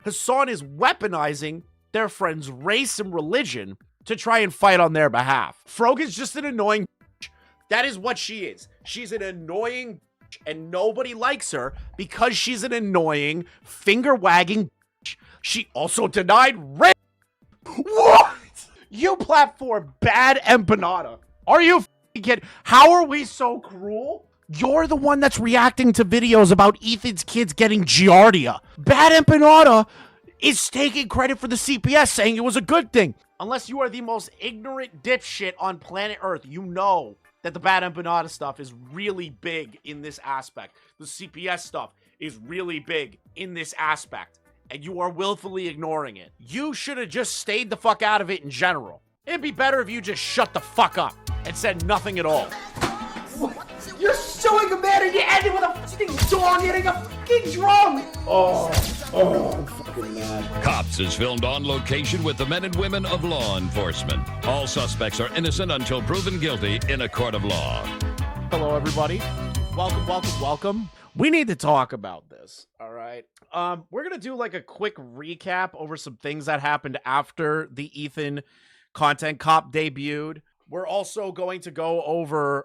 Hassan is weaponizing their friend's race and religion to try and fight on their behalf. Frogan's just an annoying bitch. That is what she is. She's an annoying bitch, and nobody likes her because she's an annoying, finger-wagging bitch. She also denied rape. What? You platform bad empanada. Are you f***ing kidding? How are we so cruel? You're the one that's reacting to videos about Ethan's kids getting giardia. Bad empanada is taking credit for the CPS, saying it was a good thing. Unless you are the most ignorant dipshit on planet Earth, you know that the bad empanada stuff is really big in this aspect. The CPS stuff is really big in this aspect. And you are willfully ignoring it. You should have just stayed the fuck out of it in general. It'd be better if you just shut the fuck up and said nothing at all. What? You're suing a man and you ended with a fucking dog hitting a fucking drum! Oh, I'm fucking mad. Cops is filmed on location with the men and women of law enforcement. All suspects are innocent until proven guilty in a court of law. Hello, everybody. Welcome. We need to talk about this, all right? We're going to do like a quick recap over some things that happened after the Ethan content cop debuted. We're also going to go over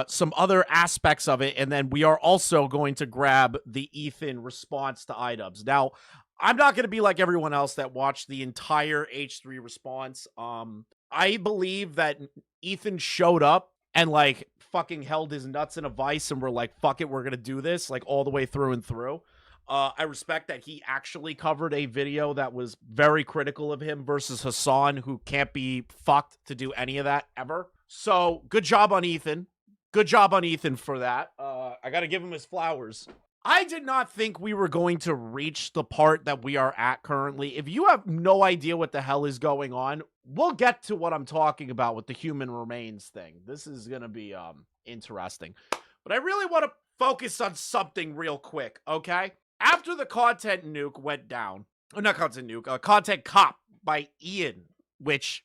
some other aspects of it, and then we are also going to grab the Ethan response to iDubbbz. Now, I'm not going to be like everyone else that watched the entire H3 response. I believe that Ethan showed up and like fucking held his nuts in a vice and we're like, fuck it, we're going to do this like all the way through and through. I respect that he actually covered a video that was very critical of him versus Hassan, who can't be fucked to do any of that ever. So good job on Ethan. Good job on Ethan for that. I got to give him his flowers. I did not think we were going to reach the part that we are at currently. If you have no idea what the hell is going on, we'll get to what I'm talking about with the human remains thing. This is going to be interesting. But I really want to focus on something real quick, okay? After the content nuke went down, or not content nuke, content cop by Ian, which,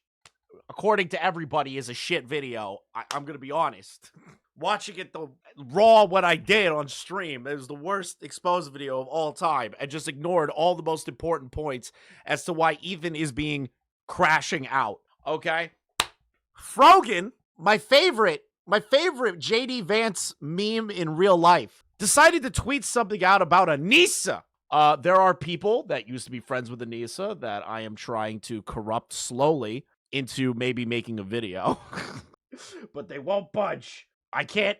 according to everybody, is a shit video. I'm going to be honest. Watching it the raw what I did on stream, it was the worst exposed video of all time, and just ignored all the most important points as to why Ethan is being crashing out, okay? Frogan, my favorite JD Vance meme in real life, decided to tweet something out about Anissa. There are people that used to be friends with Anissa that I am trying to corrupt slowly into maybe making a video. But they won't budge. I can't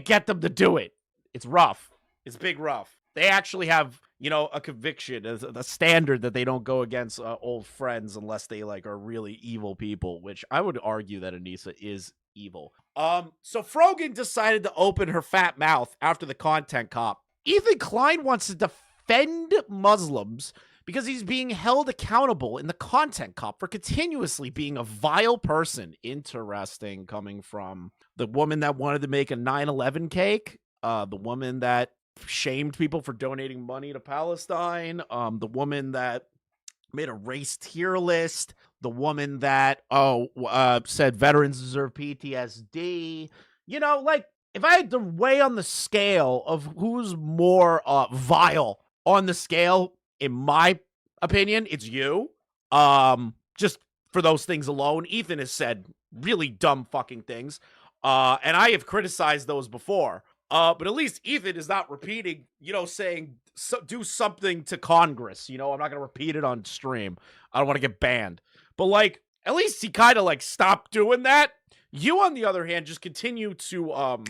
get them to do it. It's rough. It's big rough. They actually have, you know, a conviction, a standard that they don't go against old friends unless they like are really evil people, which I would argue that Anissa is evil. So Frogan decided to open her fat mouth after the content cop. Ethan Klein wants to defend Muslims because he's being held accountable in the content cop for continuously being a vile person. Interesting, coming from the woman that wanted to make a 9/11 cake, the woman that shamed people for donating money to Palestine, the woman that made a race tier list, the woman that said veterans deserve PTSD. You know, like, if I had to weigh on the scale of who's more vile on the scale, in my opinion, it's you. Just for those things alone. Ethan has said really dumb fucking things, and I have criticized those before. But at least Ethan is not repeating, you know, saying, do something to Congress. You know, I'm not going to repeat it on stream. I don't want to get banned. But, like, at least he kind of, like, stopped doing that. You, on the other hand, just continue to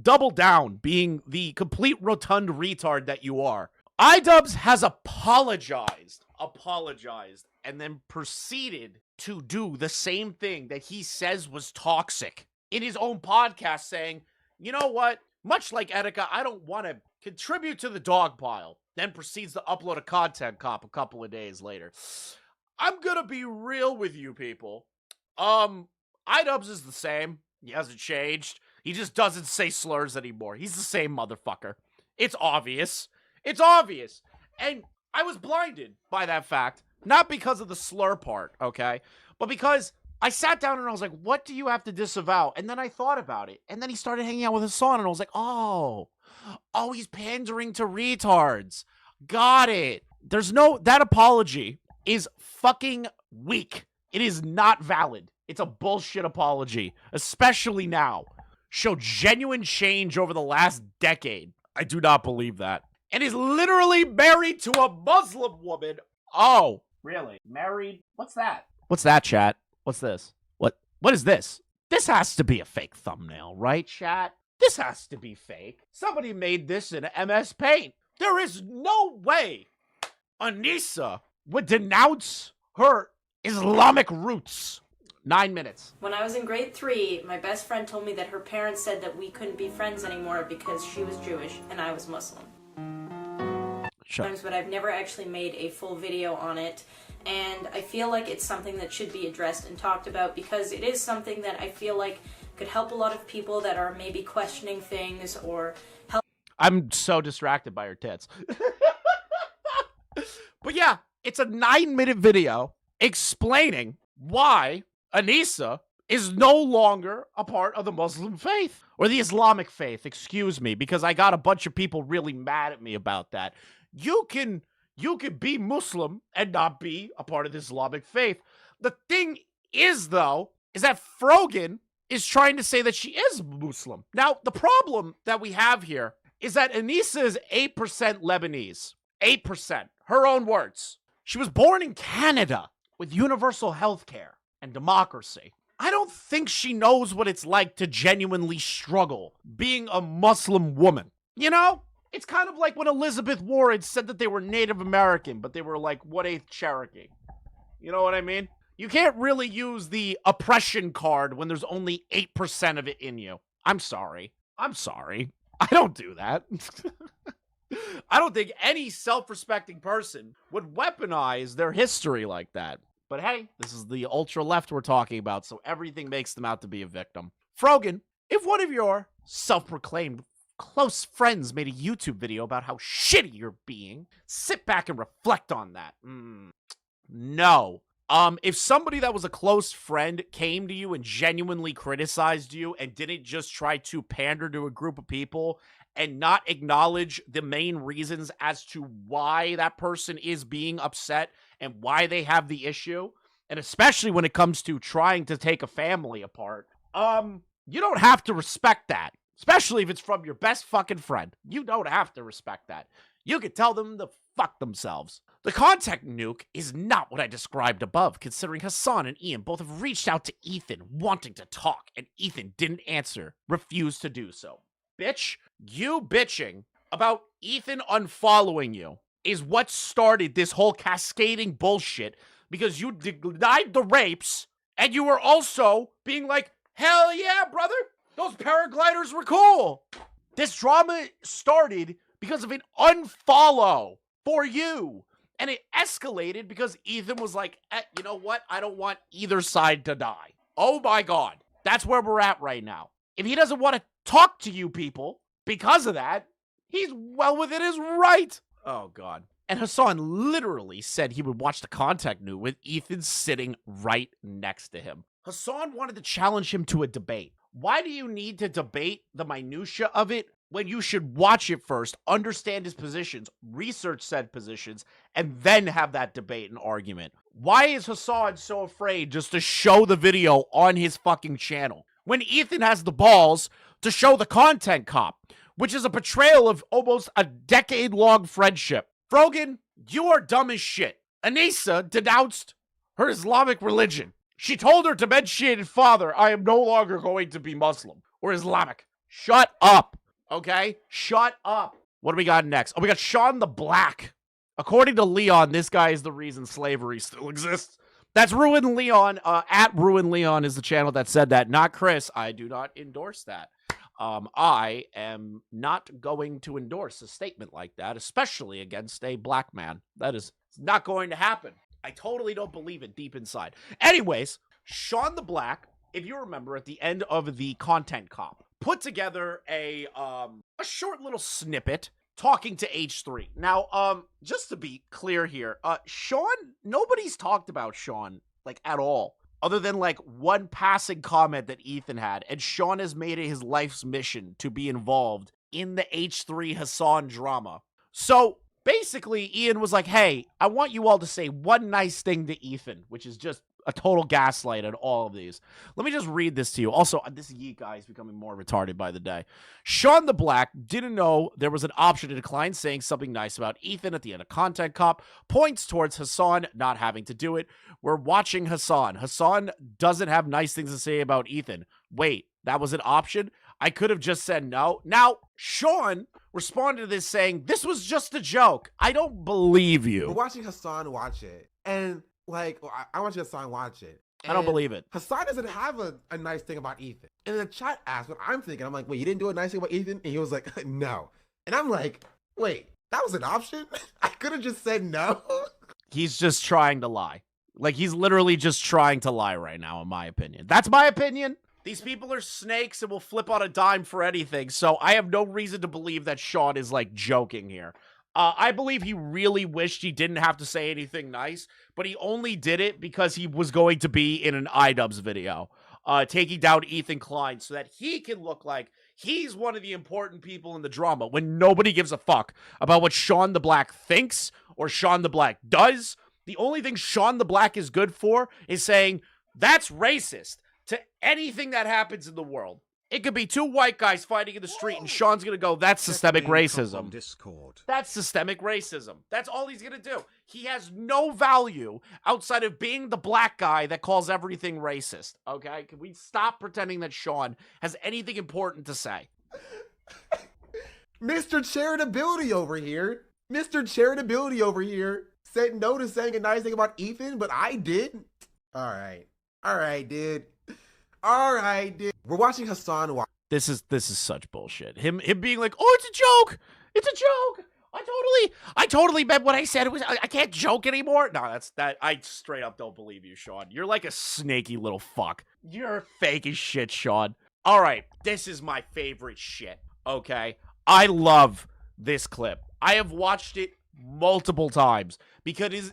double down, being the complete rotund retard that you are. iDubbbz has apologized, and then proceeded to do the same thing that he says was toxic in his own podcast, saying, you know what? Much like Etika, I don't want to contribute to the dog pile. Then proceeds to upload a content cop a couple of days later. I'm gonna be real with you people. iDubbbz is the same. He hasn't changed. He just doesn't say slurs anymore. He's the same motherfucker. It's obvious. It's obvious. And I was blinded by that fact. Not because of the slur part, okay? But because I sat down and I was like, what do you have to disavow? And then I thought about it. And then he started hanging out with Hassan and I was like, oh, he's pandering to retards. Got it. That apology is fucking weak. It is not valid. It's a bullshit apology, especially now. Show genuine change over the last decade. I do not believe that. And is literally married to a Muslim woman. Oh, really? Married? What's that? What's that, chat? What's this? What is this? This has to be a fake thumbnail, right, chat? This has to be fake. Somebody made this in MS Paint. There is no way Anissa would denounce her Islamic roots. 9 minutes. When I was in grade 3, my best friend told me that her parents said that we couldn't be friends anymore because she was Jewish and I was Muslim. But I've never actually made a full video on it, and I feel like it's something that should be addressed and talked about because it is something that I feel like could help a lot of people that are maybe questioning things or help. I'm so distracted by her tits. But yeah, it's a 9-minute video explaining why Anissa is no longer a part of the Muslim faith, or the Islamic faith, excuse me, because I got a bunch of people really mad at me about that. You can be Muslim and not be a part of the Islamic faith. The thing is, though, is that Frogan is trying to say that she is Muslim. Now, the problem that we have here is that Anissa is 8% Lebanese. 8%. Her own words. She was born in Canada with universal health care and democracy. I don't think she knows what it's like to genuinely struggle being a Muslim woman. You know? It's kind of like when Elizabeth Warren said that they were Native American, but they were like 1/8 Cherokee. You know what I mean? You can't really use the oppression card when there's only 8% of it in you. I'm sorry. I don't do that. I don't think any self-respecting person would weaponize their history like that. But hey, this is the ultra-left we're talking about, so everything makes them out to be a victim. Frogan, if one of your self-proclaimed close friends made a YouTube video about how shitty you're being, sit back and reflect on that. No. If somebody that was a close friend came to you and genuinely criticized you and didn't just try to pander to a group of people and not acknowledge the main reasons as to why that person is being upset and why they have the issue, and especially when it comes to trying to take a family apart, you don't have to respect that. Especially if it's from your best fucking friend. You don't have to respect that. You can tell them to fuck themselves. The contact nuke is not what I described above, considering Hassan and Ian both have reached out to Ethan wanting to talk, and Ethan didn't answer, refused to do so. Bitch, you bitching about Ethan unfollowing you is what started this whole cascading bullshit, because you denied the rapes, and you were also being like, hell yeah, brother! Those paragliders were cool. This drama started because of an unfollow for you. And it escalated because Ethan was like, you know what? I don't want either side to die. Oh my God. That's where we're at right now. If he doesn't want to talk to you people because of that, he's well within his right. Oh God. And Hassan literally said he would watch the contact nuke with Ethan sitting right next to him. Hassan wanted to challenge him to a debate. Why do you need to debate the minutia of it when you should watch it first, understand his positions, research said positions, and then have that debate and argument? Why is Hassan so afraid just to show the video on his fucking channel when Ethan has the balls to show the content cop, which is a portrayal of almost a decade-long friendship? Frogan, you are dumb as shit. Anissa denounced her Islamic religion. She told her dementiated father, I am no longer going to be Muslim or Islamic. Shut up, okay? Shut up. What do we got next? Oh, we got Shawn the Black. According to Leon, this guy is the reason slavery still exists. That's Ruin Leon. At Ruin Leon is the channel that said that. Not Chris. I do not endorse that. I am not going to endorse a statement like that, especially against a black man. That is not going to happen. I totally don't believe it deep inside. Anyways, Shawn the Black, if you remember, at the end of the content cop, put together a short little snippet talking to H3. Now, just to be clear here, Shawn, nobody's talked about Shawn, like, at all, other than, like, one passing comment that Ethan had, and Shawn has made it his life's mission to be involved in the H3 Hassan drama. So, basically Ian was like, hey, I want you all to say one nice thing to Ethan, which is just a total gaslight on all of these. Let me just read this to you. Also, this Yeet guy is becoming more retarded by the day. Shawn the Black didn't know there was an option to decline saying something nice about Ethan at the end of Content Cop. Points towards Hassan not having to do it. We're watching Hassan. Hassan doesn't have nice things to say about Ethan. Wait, that was an option? I could have just said no. Now, Shawn responded to this saying, this was just a joke. I don't believe you. We're watching Hassan watch it. And, like, I want you to Hassan watch it. I don't believe it. Hassan doesn't have a nice thing about Ethan. And the chat asked what I'm thinking. I'm like, wait, you didn't do a nice thing about Ethan? And he was like, no. And I'm like, wait, that was an option? I could have just said no. He's just trying to lie. Like, he's literally just trying to lie right now, in my opinion. That's my opinion. These people are snakes and will flip on a dime for anything, so I have no reason to believe that Shawn is, like, joking here. I believe he really wished he didn't have to say anything nice, but he only did it because he was going to be in an iDubbbz video, taking down Ethan Klein so that he can look like he's one of the important people in the drama when nobody gives a fuck about what Shawn the Black thinks or Shawn the Black does. The only thing Shawn the Black is good for is saying, that's racist. To anything that happens in the world. It could be two white guys fighting in the street and Shawn's gonna go, that's systemic racism. That's systemic racism. That's all he's gonna do. He has no value outside of being the black guy that calls everything racist, okay? Can we stop pretending that Shawn has anything important to say? Mr. Charitability over here. Mr. Charitability over here said no to saying a nice thing about Ethan, but I did. All right. All right, dude. All right, dude. We're watching Hassan watch. This is such bullshit. Him being like, oh, it's a joke. It's a joke. I totally meant what I said. It was I can't joke anymore. No, I straight up don't believe you, Shawn. You're like a snaky little fuck. You're fake as shit, Shawn. All right, this is my favorite shit. Okay, I love this clip. I have watched it multiple times because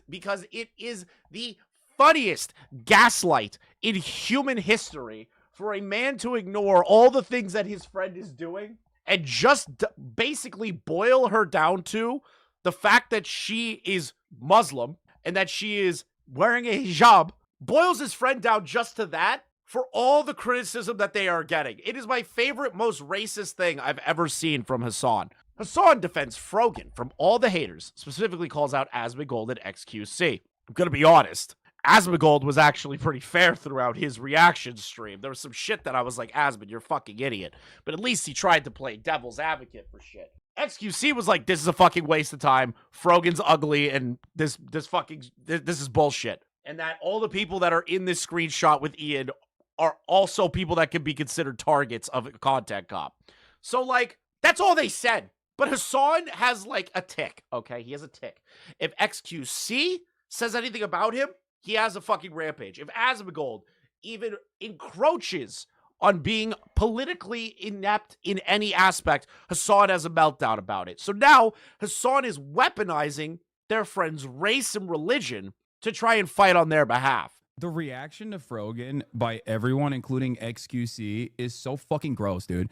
it is the funniest gaslight in human history for a man to ignore all the things that his friend is doing and just basically boil her down to the fact that she is Muslim and that she is wearing a hijab, boils his friend down just to that for all the criticism that they are getting. It is my favorite, most racist thing I've ever seen from Hassan. Hassan defends Frogan from all the haters, specifically calls out Asmongold and XQC. I'm gonna be honest. Asmongold was actually pretty fair throughout his reaction stream. There was some shit that I was like, Asmon, you're a fucking idiot. But at least he tried to play devil's advocate for shit. XQC was like, this is a fucking waste of time. Frogan's ugly and this is bullshit. And that all the people that are in this screenshot with Ian are also people that can be considered targets of a content cop. So like, that's all they said. But Hassan has like a tick, okay? He has a tick. If XQC says anything about him, he has a fucking rampage. If Asmongold even encroaches on being politically inept in any aspect, Hassan has a meltdown about it. So now Hassan is weaponizing their friend's race and religion to try and fight on their behalf. The reaction to Frogan by everyone, including XQC, is so fucking gross, dude.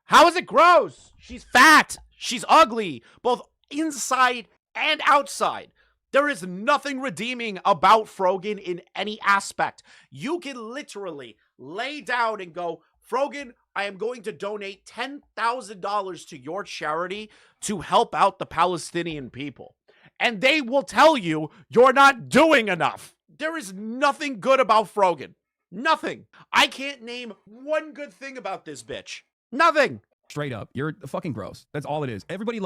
How is it gross? She's fat. She's ugly, both inside and outside. There is nothing redeeming about Frogan in any aspect. You can literally lay down and go, Frogan, I am going to donate $10,000 to your charity to help out the Palestinian people. And they will tell you you're not doing enough. There is nothing good about Frogan. Nothing. I can't name one good thing about this bitch. Nothing. Straight up, you're fucking gross. That's all it is. Everybody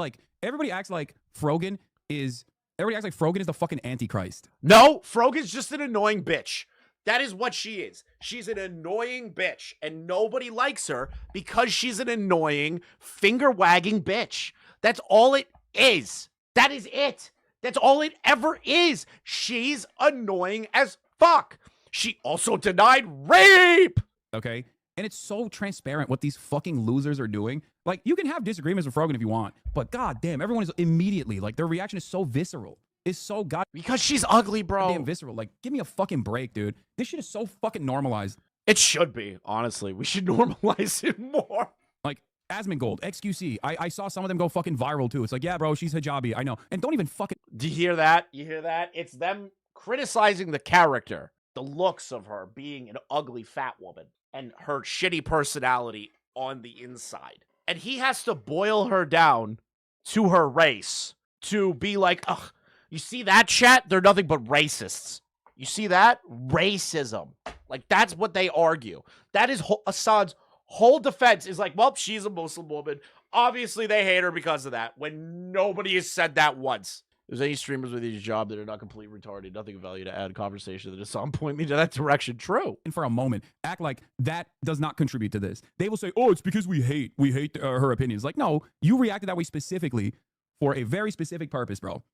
acts like Frogan is the fucking Antichrist. No, Frogan's just an annoying bitch. That is what she is. She's an annoying bitch, and nobody likes her because she's an annoying, finger-wagging bitch. That's all it is. That is it. That's all it ever is. She's annoying as fuck. She also denied rape. Okay? And it's so transparent what these fucking losers are doing. Like, you can have disagreements with Frogan if you want, but goddamn, everyone is immediately, like, their reaction is so visceral. It's so because she's ugly, bro. Goddamn visceral. Like, give me a fucking break, dude. This shit is so fucking normalized. It should be, honestly. We should normalize it more. Like, Asmongold, XQC. I saw some of them go fucking viral too. It's like, yeah, bro, she's hijabi. I know. And don't even fucking. Do you hear that? You hear that? It's them criticizing the character, the looks of her being an ugly fat woman, and her shitty personality on the inside. And he has to boil her down to her race to be like, ugh, you see that chat? They're nothing but racists. You see that? Racism. Like, that's what they argue. That is Assad's whole defense is like, well, she's a Muslim woman. Obviously, they hate her because of that, when nobody has said that once. If there's any streamers with each job that are not completely retarded, nothing of value to add, conversation that is some point me to that direction. True. For a moment, act like that does not contribute to this. They will say, oh, it's because we hate her opinions. Like, no, you reacted that way specifically for a very specific purpose, bro.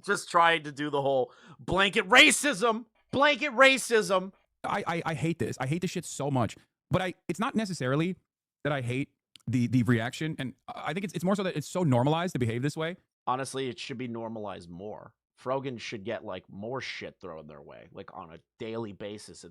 Just trying to do the whole blanket racism. I hate this. I hate this shit so much. But it's not necessarily that I hate the reaction. And I think it's more so that it's so normalized to behave this way. Honestly, it should be normalized more. Frogan should get like more shit thrown their way, like on a daily basis.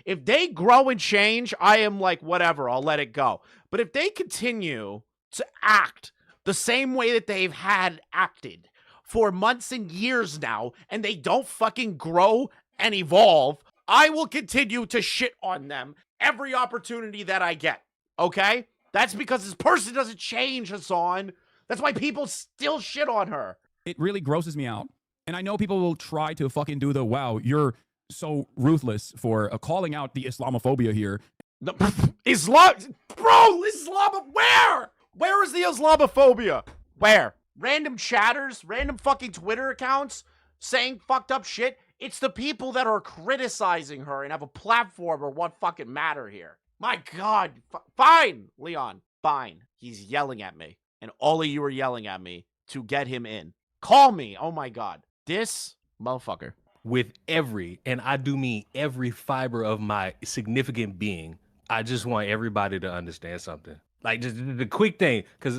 If they grow and change, I am like, whatever, I'll let it go. But if they continue to act the same way that they've had acted for months and years now, and they don't fucking grow and evolve, I will continue to shit on them every opportunity that I get. Okay? That's because this person doesn't change, Hassan. That's why people still shit on her. It really grosses me out. And I know people will try to fucking do the, wow, you're so ruthless for calling out the Islamophobia here. Islam, bro, where? Where is the Islamophobia? Where? Random chatters, random fucking Twitter accounts saying fucked up shit. It's the people that are criticizing her and have a platform or what fucking matter here. My God. Fine, Leon. Fine. He's yelling at me. And all of you are yelling at me to get him in. Call me. Oh my God. This motherfucker. With every, and I do mean every fiber of my significant being, I just want everybody to understand something. Like, just the quick thing, because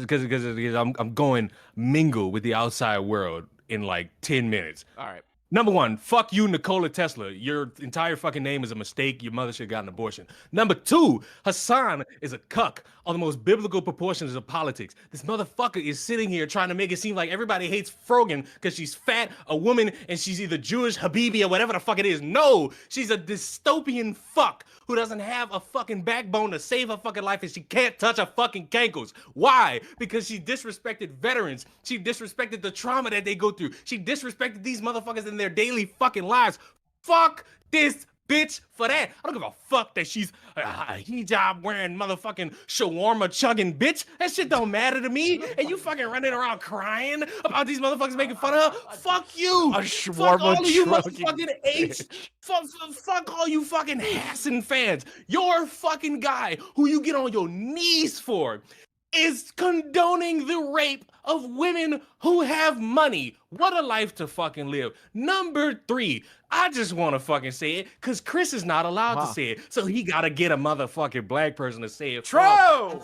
I'm going mingle with the outside world in like 10 minutes. All right. Number one, fuck you, Nikola Tesla. Your entire fucking name is a mistake. Your mother should have got an abortion. Number two, Hassan is a cuck on the most biblical proportions of politics. This motherfucker is sitting here trying to make it seem like everybody hates Frogan because she's fat, a woman, and she's either Jewish, Habibi, or whatever the fuck it is. No, she's a dystopian fuck who doesn't have a fucking backbone to save her fucking life, and she can't touch her fucking cankles. Why? Because she disrespected veterans. She disrespected the trauma that they go through. She disrespected these motherfuckers in their daily fucking lives. Fuck this bitch for that. I don't give a fuck that she's a hijab wearing motherfucking shawarma chugging bitch. That shit don't matter to me. And you fucking running around crying about these motherfuckers making fun of her. Fuck you. A Fuck all of you shawarma motherfucking H. Fuck all you fucking Hassan fans. Your fucking guy who you get on your knees for is condoning the rape of women who have money. What a life to fucking live. Number three, I just want to fucking say it because Chris is not allowed to say it. So he got to get a motherfucking black person to say it. True. A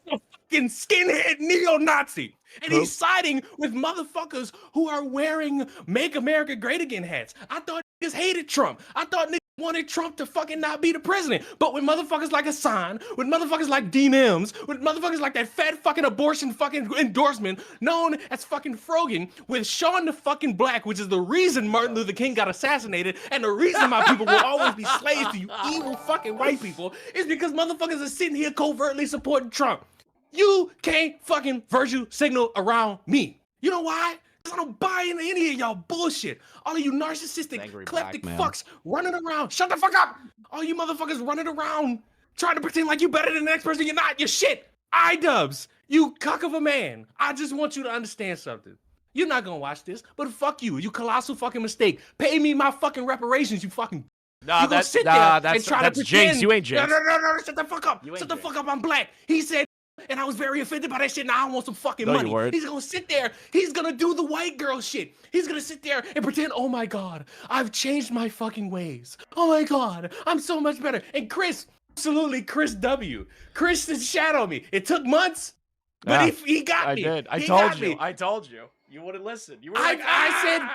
fucking skinhead neo-Nazi. And he's siding with motherfuckers who are wearing Make America Great Again hats. I thought niggas hated Trump. I thought niggas wanted Trump to fucking not be the president. But with motherfuckers like Hassan, with motherfuckers like Dean Mims, with motherfuckers like that fat fucking abortion fucking endorsement known as fucking Frogan, with Shawn the fucking Black, which is the reason Martin Luther King got assassinated, and the reason my people will always be slaves to you evil fucking white people, is because motherfuckers are sitting here covertly supporting Trump. You can't fucking virtue signal around me. You know why? Because I don't buy into any of y'all bullshit. All of you narcissistic, kleptic fucks running around. Shut the fuck up. All you motherfuckers running around trying to pretend like you better than the next person. You're not. You're shit. I-dubs, you cuck of a man. I just want you to understand something. You're not gonna watch this, but fuck you. You colossal fucking mistake. Pay me my fucking reparations, you fucking... Nah, that's Jinx. You ain't Jinx. No, shut the fuck up. Shut the fuck up. I'm black. He said, and I was very offended by that shit. Now I want some fucking money. He's gonna sit there. He's gonna do the white girl shit. He's gonna sit there and pretend, oh my God, I've changed my fucking ways. Oh my God, I'm so much better. And Chris, absolutely Chris W. Chris has shadowed me. It took months, but he got me. I told you. You wouldn't listen. You were like, I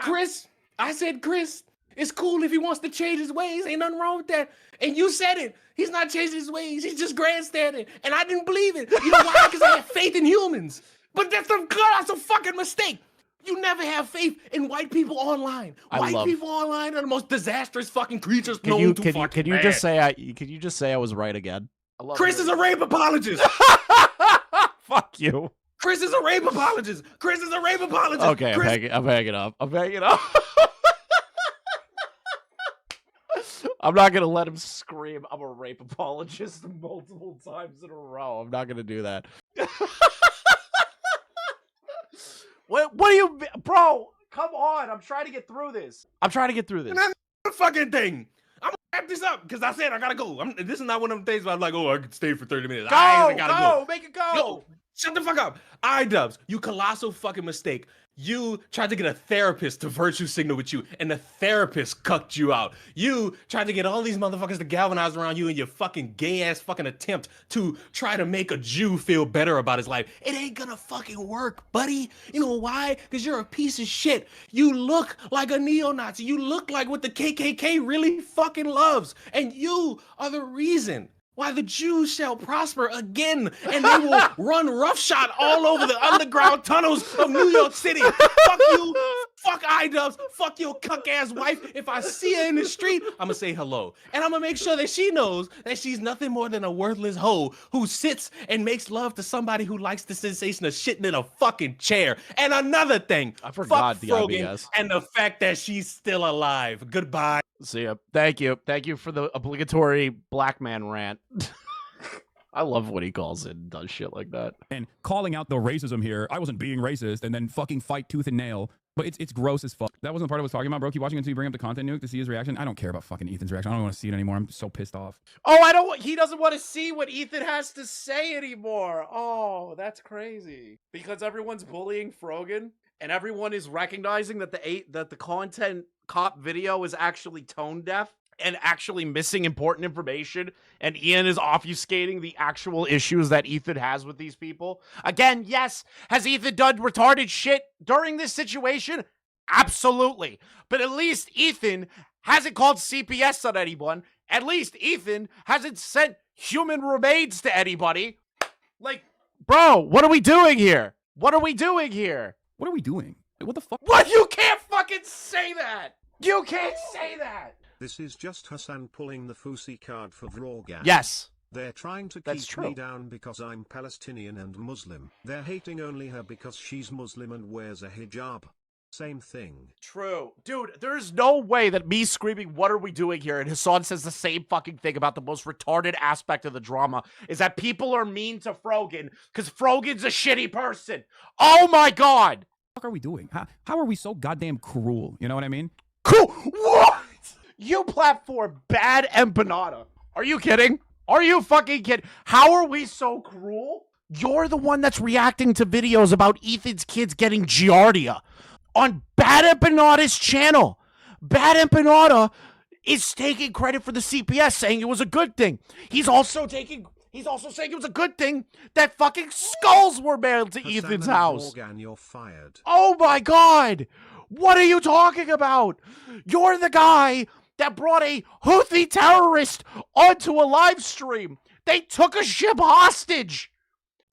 said, Chris, It's cool if he wants to change his ways. Ain't nothing wrong with that. And you said it. He's not changing his ways. He's just grandstanding. And I didn't believe it. You know why? Because I have faith in humans. But that's a fucking mistake. You never have faith in white people online. White people online are the most disastrous fucking creatures known to fucking Can you man. just say I was right again? Chris is a rape apologist. Fuck you. Chris is a rape apologist. Chris is a rape apologist. Okay, Chris... I'm hanging up. I'm not gonna let him scream I'm a rape apologist multiple times in a row. I'm not gonna do that. What do you, bro? Come on! I'm trying to get through this. Not the fucking thing. I'm gonna wrap this up because I said I gotta go. This is not one of them things where I'm like, oh, I could stay for 30 minutes. I gotta go. Make it go. Yo, shut the fuck up. iDubbbz, you colossal fucking mistake. You tried to get a therapist to virtue signal with you, and the therapist cucked you out. You tried to get all these motherfuckers to galvanize around you in your fucking gay-ass fucking attempt to try to make a Jew feel better about his life. It ain't gonna fucking work, buddy. You know why? Because you're a piece of shit. You look like a neo-Nazi. You look like what the KKK really fucking loves. And you are the reason why the Jews shall prosper again, and they will run roughshod all over the underground tunnels of New York City. Fuck you, fuck iDubbbz, fuck your cuck-ass wife. If I see her in the street, I'm gonna say hello. And I'm gonna make sure that she knows that she's nothing more than a worthless hoe who sits and makes love to somebody who likes the sensation of shitting in a fucking chair. And another thing, I forgot fuck the Frogan IBS. and the fact that she's still alive. Goodbye. See ya. Thank you for the obligatory black man rant. I love when he calls in and does shit like that. And calling out the racism here, I wasn't being racist, and then fucking fight tooth and nail. But it's gross as fuck. That wasn't the part I was talking about, bro. Keep watching until you bring up the content nuke to see his reaction. I don't care about fucking Ethan's reaction. I don't want to see it anymore. I'm so pissed off. Oh, he doesn't want to see what Ethan has to say anymore. Oh, that's crazy. Because everyone's bullying Frogan, and everyone is recognizing that the content cop video is actually tone deaf and actually missing important information, and Ian is obfuscating the actual issues that Ethan has with these people. Again, yes, has Ethan done retarded shit during this situation? Absolutely. But at least Ethan hasn't called CPS on anyone. At least Ethan hasn't sent human remains to anybody. Like, bro, what are we doing here? What are we doing here? What are we doing? What the fuck? What? You can't fucking say that! You can't say that! This is just Hassan pulling the Fusi card for Frogan. Yes. They're trying to keep me down because I'm Palestinian and Muslim. They're hating only her because she's Muslim and wears a hijab. Same thing. True. Dude, there's no way that me screaming, what are we doing here? And Hassan says the same fucking thing about the most retarded aspect of the drama is that people are mean to Frogan because Frogan's a shitty person. Oh my God. What are we doing? How are we so goddamn cruel? You know what I mean? Cool. What? You platform bad empanada. Are you kidding? Are you fucking kidding? How are we so cruel? You're the one that's reacting to videos about Ethan's kids getting giardia on Bad Empanada's channel. Bad Empanada is taking credit for the CPS, saying it was a good thing. He's also saying it was a good thing that fucking skulls were mailed to Ethan's house. Frogan, you're fired. Oh my God. What are you talking about? You're the guy that brought a Houthi terrorist onto a live stream. They took a ship hostage.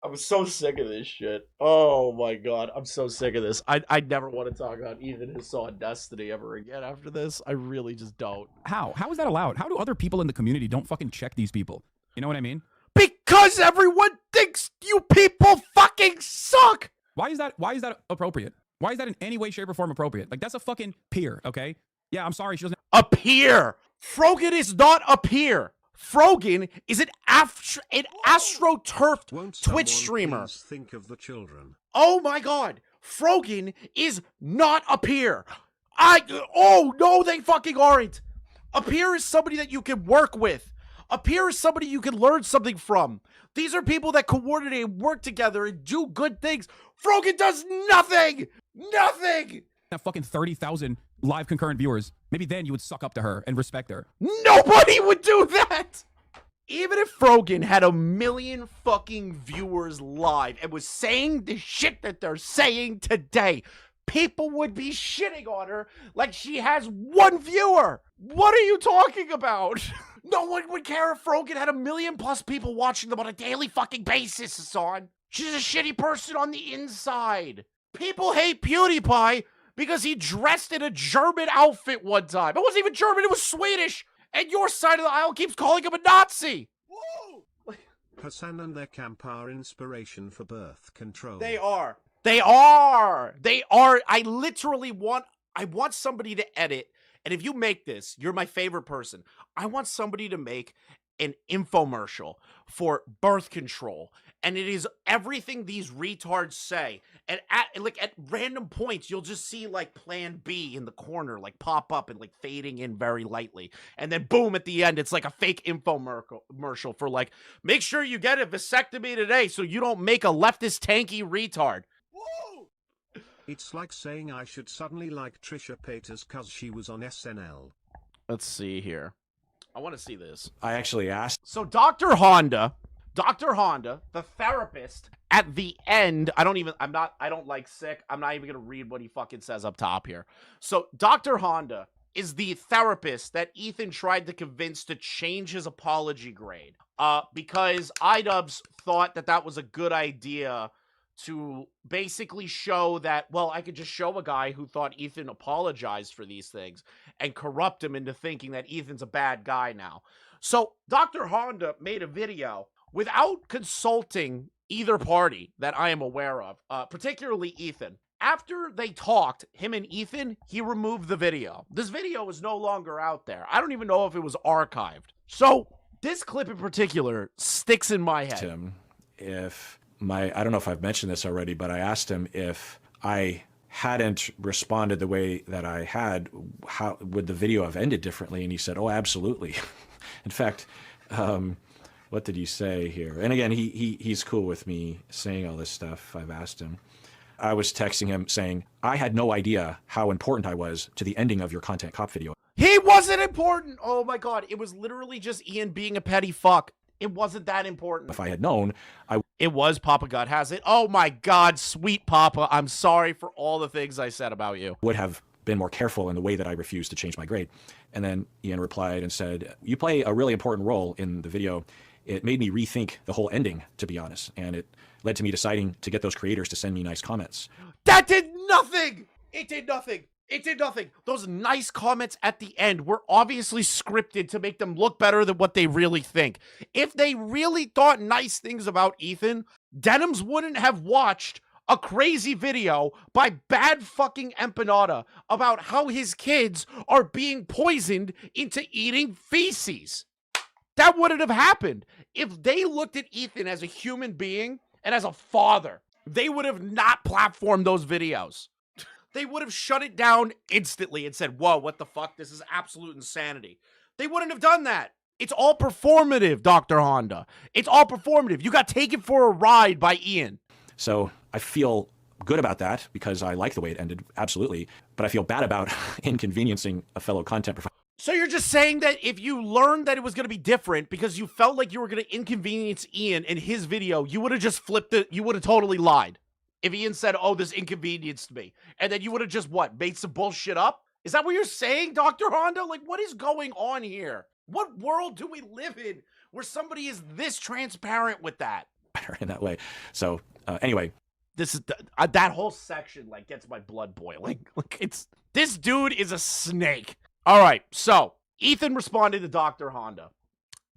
I'm so sick of this shit. Oh my God, I'm so sick of this. I never want to talk about Ethan Hassan Destiny ever again after this. I really just don't. How is that allowed? How do other people in the community don't fucking check these people? You know what I mean? Because everyone thinks you people fucking suck. Why is that appropriate? Why is that in any way, shape, or form appropriate? Like, that's a fucking peer, okay? Yeah, I'm sorry, she doesn't... A peer! Frogan is not a peer. Frogan is an astroturfed Twitch streamer. Please think of the children. Oh my God. Frogan is not a peer. Oh no, they fucking aren't. A peer is somebody that you can work with. A peer is somebody you can learn something from. These are people that coordinate and work together and do good things. Frogan does nothing. Nothing. That fucking 30,000 live concurrent viewers. Maybe then you would suck up to her and respect her. Nobody would do that. Even if Frogan had 1 million fucking viewers live and was saying the shit that they're saying today, people would be shitting on her like she has 1 viewer. What are you talking about? No one would care if Frogan had 1 million+ people watching them on a daily fucking basis, Hassan. She's a shitty person on the inside. People hate PewDiePie because he dressed in a German outfit one time. It wasn't even German, it was Swedish. And your side of the aisle keeps calling him a Nazi. Woo! Hassan and their camp are inspiration for birth control. They are. They are. They are. I literally want somebody to edit. And if you make this, you're my favorite person. I want somebody to make an infomercial for birth control. And it is everything these retards say. And at random points, you'll just see like Plan B in the corner, like pop up and like fading in very lightly. And then boom, at the end, it's like a fake infomercial for like, make sure you get a vasectomy today so you don't make a leftist tanky retard. Woo! It's like saying I should suddenly like Trisha Paytas cause she was on SNL. Let's see here. I want to see this. I actually asked. So Dr. Honda, the therapist, at the end, I don't like sick. I'm not even going to read what he fucking says up top here. So Dr. Honda is the therapist that Ethan tried to convince to change his apology grade. Because iDubbbz thought that was a good idea to basically show that, well, I could just show a guy who thought Ethan apologized for these things and corrupt him into thinking that Ethan's a bad guy now. So Dr. Honda made a video without consulting either party that I am aware of, particularly Ethan. After they talked, him and Ethan, he removed the video. This video is no longer out there. I don't even know if it was archived. So this clip in particular sticks in my head. Him if I don't know if I've mentioned this already, but I asked him if I hadn't responded the way that I had, how would the video have ended differently? And he said, oh, absolutely. In fact, what did he say here? And again, he's cool with me saying all this stuff. I've asked him. I was texting him saying, I had no idea how important I was to the ending of your Content Cop video. He wasn't important. Oh my God. It was literally just Ian being a petty fuck. It wasn't that important. If I had known, It was Papa God Has It. Oh my God, sweet Papa. I'm sorry for all the things I said about you. Would have been more careful in the way that I refused to change my grade. And then Ian replied and said, you play a really important role in the video. It made me rethink the whole ending, to be honest. And it led to me deciding to get those creators to send me nice comments. That did nothing. It did nothing. It did nothing. Those nice comments at the end were obviously scripted to make them look better than what they really think. If they really thought nice things about Ethan, Denims wouldn't have watched a crazy video by bad fucking empanada about how his kids are being poisoned into eating feces. That wouldn't have happened. If they looked at Ethan as a human being and as a father, they would have not platformed those videos. They would have shut it down instantly and said, whoa, what the fuck? This is absolute insanity. They wouldn't have done that. It's all performative, Dr. Honda. It's all performative. You got taken for a ride by Ian. So I feel good about that because I like the way it ended, absolutely. But I feel bad about inconveniencing a fellow content provider. So you're just saying that if you learned that it was going to be different because you felt like you were going to inconvenience Ian in his video, you would have just flipped it. You would have totally lied. If Ian said, oh, this inconvenienced me. And then you would have just, what, made some bullshit up? Is that what you're saying, Dr. Honda? Like, what is going on here? What world do we live in where somebody is this transparent with that? In that way. So, anyway. This is, that whole section, like, gets my blood boiling. Like, this dude is a snake. All right, so, Ethan responded to Dr. Honda.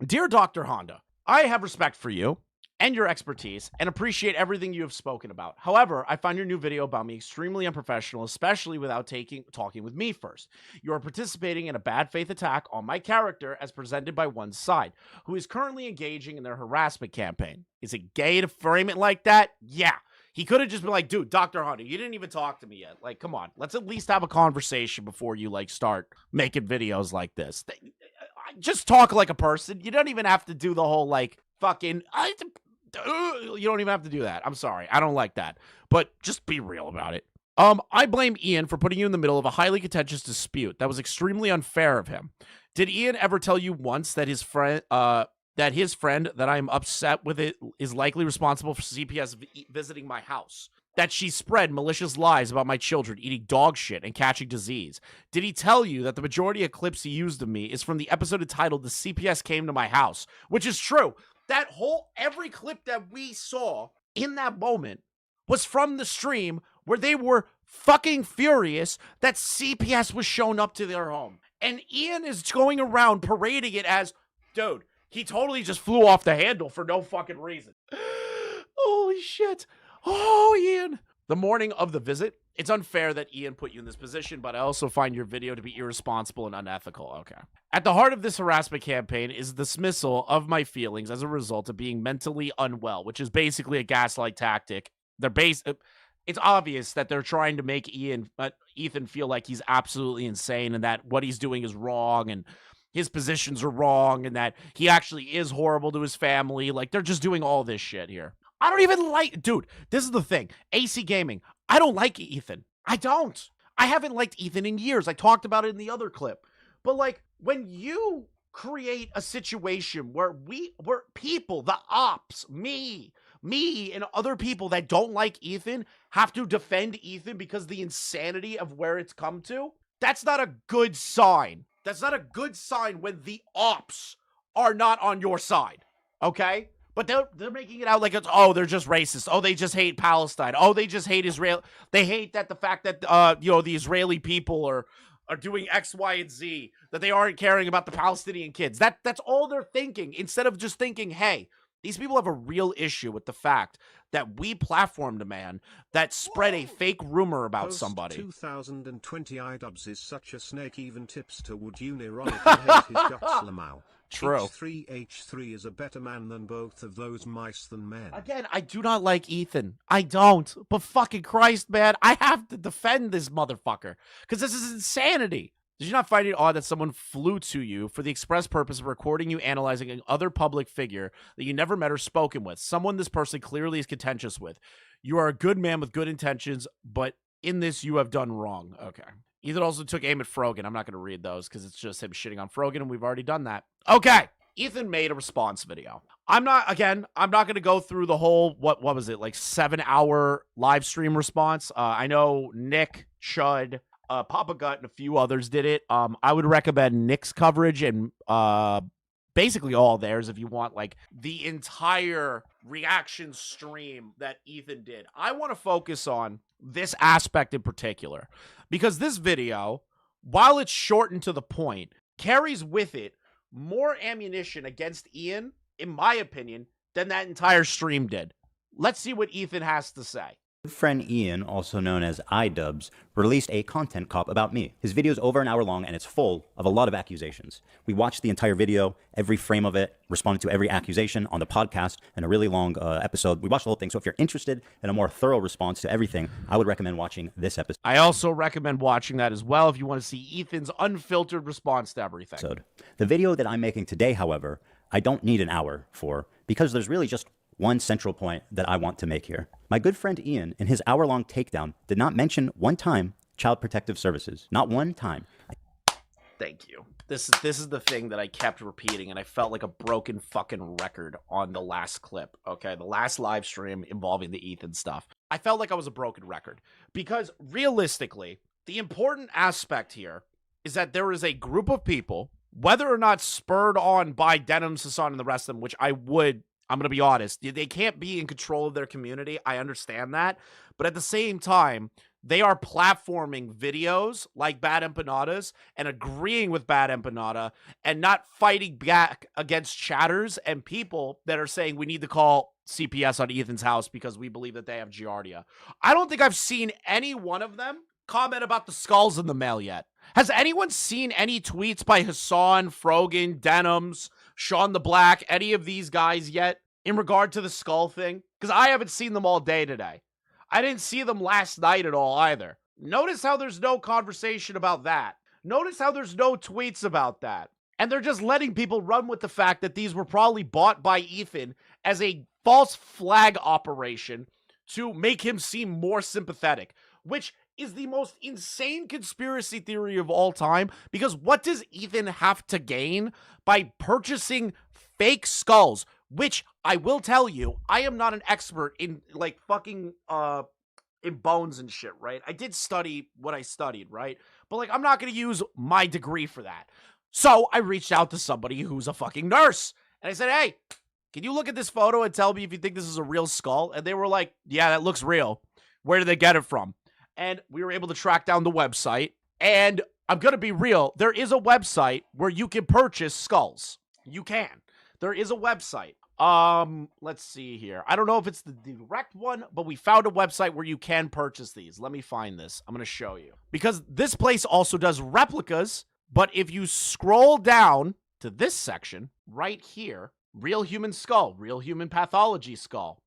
Dear Dr. Honda, I have respect for you and your expertise, and appreciate everything you have spoken about. However, I find your new video about me extremely unprofessional, especially without talking with me first. You are participating in a bad faith attack on my character as presented by one side, who is currently engaging in their harassment campaign. Is it gay to frame it like that? Yeah. He could have just been like, dude, Dr. Hunter, you didn't even talk to me yet. Like, come on. Let's at least have a conversation before you, like, start making videos like this. Just talk like a person. You don't even have to do the whole, like, fucking... You don't even have to do that. I'm sorry. I don't like that. But just be real about it. I blame Ian for putting you in the middle of a highly contentious dispute. That was extremely unfair of him. Did Ian ever tell you once that his friend that I'm upset with it is likely responsible for CPS visiting my house? that she spread malicious lies about my children eating dog shit and catching disease? Did he tell you that the majority of clips he used of me is from the episode entitled The CPS Came to My House? Which is true. That whole, every clip that we saw in that moment was from the stream where they were fucking furious that CPS was shown up to their home. And Ian is going around parading it as, dude, he totally just flew off the handle for no fucking reason. Holy shit. Oh, Ian. The morning of the visit, it's unfair that Ian put you in this position, but I also find your video to be irresponsible and unethical. Okay. At the heart of this harassment campaign is the dismissal of my feelings as a result of being mentally unwell, which is basically a gaslight tactic. It's obvious that they're trying to make Ethan feel like he's absolutely insane and that what he's doing is wrong and his positions are wrong and that he actually is horrible to his family. Like, they're just doing all this shit here. I don't even like, dude, this is the thing. AC Gaming, I don't like Ethan. I don't. I haven't liked Ethan in years. I talked about it in the other clip. But like, when you create a situation where people, the ops, me and other people that don't like Ethan have to defend Ethan because of the insanity of where it's come to, that's not a good sign. That's not a good sign when the ops are not on your side, okay? But they're making it out like it's, oh, they're just racist. Oh, they just hate Palestine. Oh, they just hate Israel. They hate that the fact that, the Israeli people are doing X, Y, and Z, that they aren't caring about the Palestinian kids. That's all they're thinking, instead of just thinking, hey, these people have a real issue with the fact that we platformed a man that spread a fake rumor about Post somebody. 2020 iDubbbz is such a snake, even tipster would unironically hate his guts, Lamau. True. H3H3 is a better man than both of those mice than men. Again, I do not like Ethan. I don't. But fucking Christ, man, I have to defend this motherfucker. Because this is insanity. Did you not find it odd that someone flew to you for the express purpose of recording you analyzing an other public figure that you never met or spoken with? Someone this person clearly is contentious with. You are a good man with good intentions, but in this you have done wrong. Okay. Ethan also took aim at Frogan. I'm not going to read those because it's just him shitting on Frogan, and we've already done that. Okay. Ethan made a response video. I'm not going to go through the whole, what was it, like 7-hour live stream response. I know Nick, Chud, Papa Gut, and a few others did it. I would recommend Nick's coverage and basically all theirs if you want like the entire reaction stream that Ethan did. I want to focus on this aspect in particular because this video, while it's shortened to the point, carries with it more ammunition against Ian, in my opinion, than that entire stream did. Let's see what Ethan has to say. Friend Ian, also known as iDubbbz, released a content cop about me. His video is over an hour long and it's full of a lot of accusations. We watched the entire video, every frame of it, responded to every accusation on the podcast in a really long episode. We watched the whole thing, so if you're interested in a more thorough response to everything, I would recommend watching this episode. I also recommend watching that as well if you want to see Ethan's unfiltered response to everything. The video that I'm making today, however, I don't need an hour for, because there's really just one central point that I want to make here. My good friend Ian, in his hour-long takedown, did not mention one time Child Protective Services. Not one time. Thank you. This is the thing that I kept repeating, and I felt like a broken fucking record on the last clip, okay? The last live stream involving the Ethan stuff. I felt like I was a broken record. Because, realistically, the important aspect here is that there is a group of people, whether or not spurred on by Denim, Sasan, and the rest of them, which I'm going to be honest, they can't be in control of their community. I understand that. But at the same time, they are platforming videos like Bad Empanadas and agreeing with Bad Empanada and not fighting back against chatters and people that are saying we need to call CPS on Ethan's house because we believe that they have giardia. I don't think I've seen any one of them comment about the skulls in the mail yet. Has anyone seen any tweets by Hassan, Frogan, Denims, Shawn the Black, any of these guys yet in regard to the skull thing? Because I haven't seen them all day today. I didn't see them last night at all either. Notice how there's no conversation about that. Notice how there's no tweets about that. And they're just letting people run with the fact that these were probably bought by Ethan as a false flag operation to make him seem more sympathetic, which is the most insane conspiracy theory of all time, because what does Ethan have to gain by purchasing fake skulls, which I will tell you, I am not an expert in like fucking in bones and shit, right? I did study what I studied, right? But like, I'm not going to use my degree for that. So I reached out to somebody who's a fucking nurse. And I said, hey, can you look at this photo and tell me if you think this is a real skull? And they were like, yeah, that looks real. Where did they get it from? And we were able to track down the website. And I'm going to be real. There is a website where you can purchase skulls. You can. There is a website. Let's see here. I don't know if it's the direct one, but we found a website where you can purchase these. Let me find this. I'm going to show you. Because this place also does replicas, but if you scroll down to this section right here, real human skull, real human pathology skull.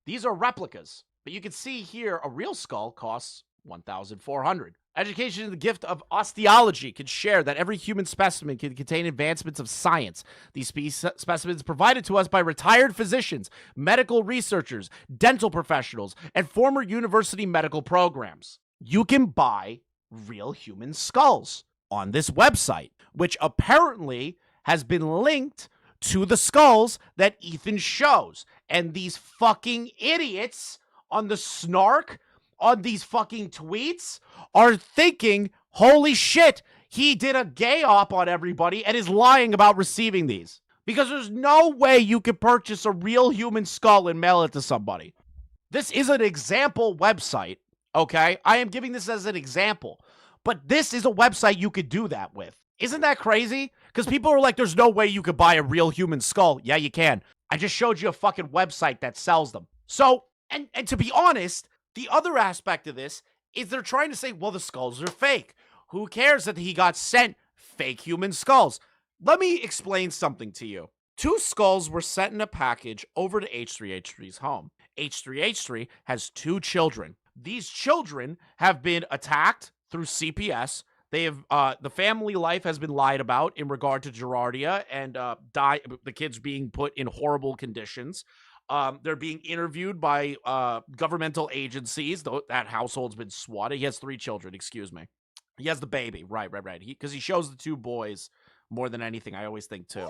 These are replicas, but you can see here a real skull costs $1,400. Education in the gift of osteology can share that every human specimen can contain advancements of science. These specimens provided to us by retired physicians, medical researchers, dental professionals, and former university medical programs. You can buy real human skulls on this website, which apparently has been linked to the skulls that Ethan shows. And these fucking idiots on the snark, on these fucking tweets, are thinking, holy shit, he did a gay op on everybody and is lying about receiving these. Because there's no way you can purchase a real human skull and mail it to somebody. This is an example website, okay? I am giving this as an example. But this is a website you could do that with. Isn't that crazy? Because people are like, there's no way you could buy a real human skull. Yeah, you can. I just showed you a fucking website that sells them. So, and to be honest, the other aspect of this is they're trying to say, well, the skulls are fake. Who cares that he got sent fake human skulls? Let me explain something to you. 2 skulls were sent in a package over to H3H3's home. H3H3 has 2 children. These children have been attacked through CPS. They have the family life has been lied about in regard to giardia and the kids being put in horrible conditions. They're being interviewed by governmental agencies. That household's been swatted. He has 3 children, excuse me. He has the baby. Right. Because he shows the 2 boys more than anything, I always think, too.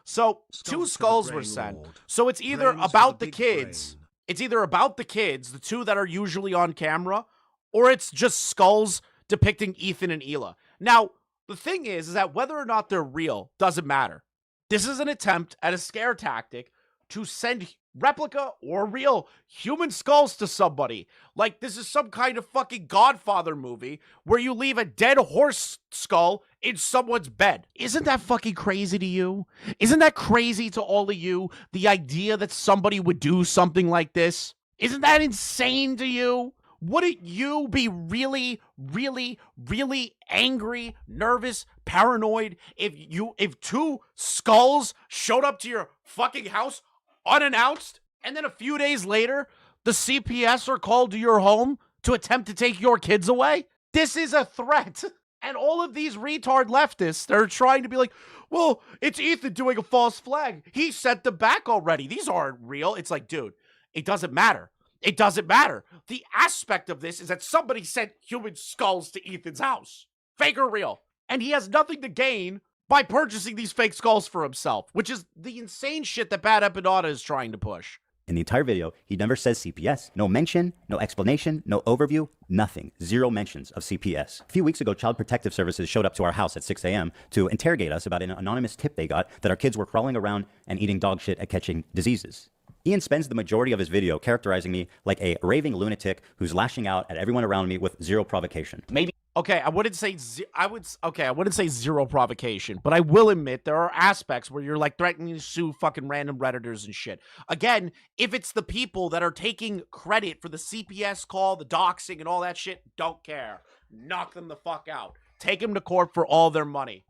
So, 2 skulls were sent. So it's either about the kids. It's either about the kids, the 2 that are usually on camera, or it's just skulls depicting Ethan and Hila. Now, the thing is that whether or not they're real doesn't matter. This is an attempt at a scare tactic to send replica or real human skulls to somebody. Like, this is some kind of fucking Godfather movie where you leave a dead horse skull in someone's bed. Isn't that fucking crazy to you? Isn't that crazy to all of you? The idea that somebody would do something like this? Isn't that insane to you? Wouldn't you be really, really, really angry, nervous, paranoid if 2 skulls showed up to your fucking house unannounced, and then a few days later, the CPS are called to your home to attempt to take your kids away? This is a threat. And all of these retard leftists are trying to be like, well, it's Ethan doing a false flag. He sent them back already. These aren't real. It's like, dude, it doesn't matter. It doesn't matter. The aspect of this is that somebody sent human skulls to Ethan's house. Fake or real. And he has nothing to gain by purchasing these fake skulls for himself, which is the insane shit that Bad Empanada is trying to push. In the entire video, he never says CPS. No mention, no explanation, no overview, nothing. 0 mentions of CPS. A few weeks ago, Child Protective Services showed up to our house at 6 a.m. to interrogate us about an anonymous tip they got that our kids were crawling around and eating dog shit at catching diseases. Ian spends the majority of his video characterizing me like a raving lunatic who's lashing out at everyone around me with 0 provocation. Maybe. Okay, I wouldn't say 0 provocation, but I will admit there are aspects where you're like threatening to sue fucking random Redditors and shit. Again, if it's the people that are taking credit for the CPS call, the doxing and all that shit, don't care. Knock them the fuck out. Take them to court for all their money.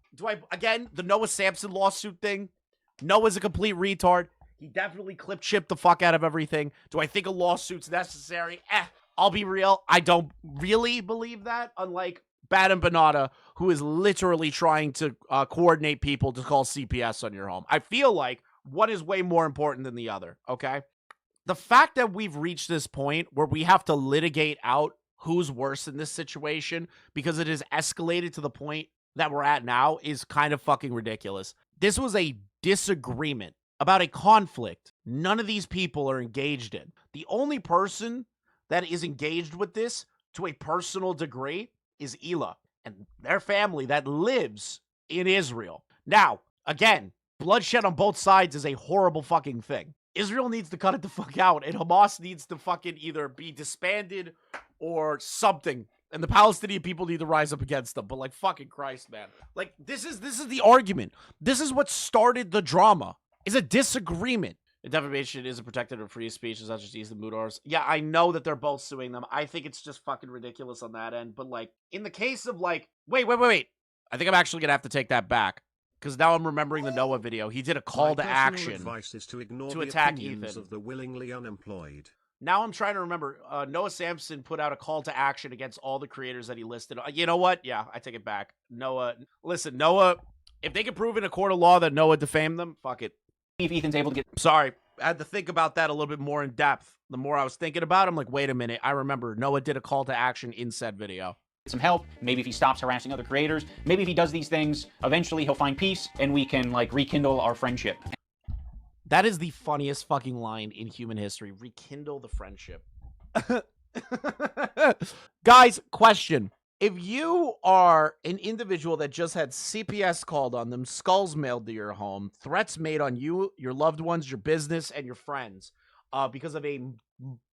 Again, the Noah Sampson lawsuit thing, Noah's a complete retard. He definitely clip-chipped the fuck out of everything. Do I think a lawsuit's necessary? I'll be real. I don't really believe that, unlike Bad Empanada, who is literally trying to coordinate people to call CPS on your home. I feel like one is way more important than the other, okay? The fact that we've reached this point where we have to litigate out who's worse in this situation because it has escalated to the point that we're at now is kind of fucking ridiculous. This was a disagreement about a conflict none of these people are engaged in. The only person that is engaged with this to a personal degree is Hila and their family that lives in Israel. Now, again, bloodshed on both sides is a horrible fucking thing. Israel needs to cut it the fuck out, and Hamas needs to fucking either be disbanded or something. And the Palestinian people need to rise up against them. But like, fucking Christ, man. Like, this is the argument. This is what started the drama. Is a disagreement. Defamation isn't protected of free speech. It's not just use the Moodars. Yeah, I know that they're both suing them. I think it's just fucking ridiculous on that end. But like, in the case of like, wait. I think I'm actually gonna have to take that back. Because now I'm remembering the Noah video. He did a call to action advice is to ignore to the attack opinions Ethan. of the willingly unemployed. Now I'm trying to remember. Noah Sampson put out a call to action against all the creators that he listed. You know what? Yeah, I take it back. Noah, listen, Noah, if they can prove in a court of law that Noah defamed them, fuck it. If Ethan's able to get... Sorry, I had to think about that a little bit more in depth. The more I was thinking about it, I'm like, wait a minute. I remember Noah did a call to action in said video. some help, maybe if he stops harassing other creators, maybe if he does these things, eventually he'll find peace and we can like rekindle our friendship. That is the funniest fucking line in human history. Rekindle the friendship. Guys, question. If you are an individual that just had CPS called on them, skulls mailed to your home, threats made on you, your loved ones, your business, and your friends because of a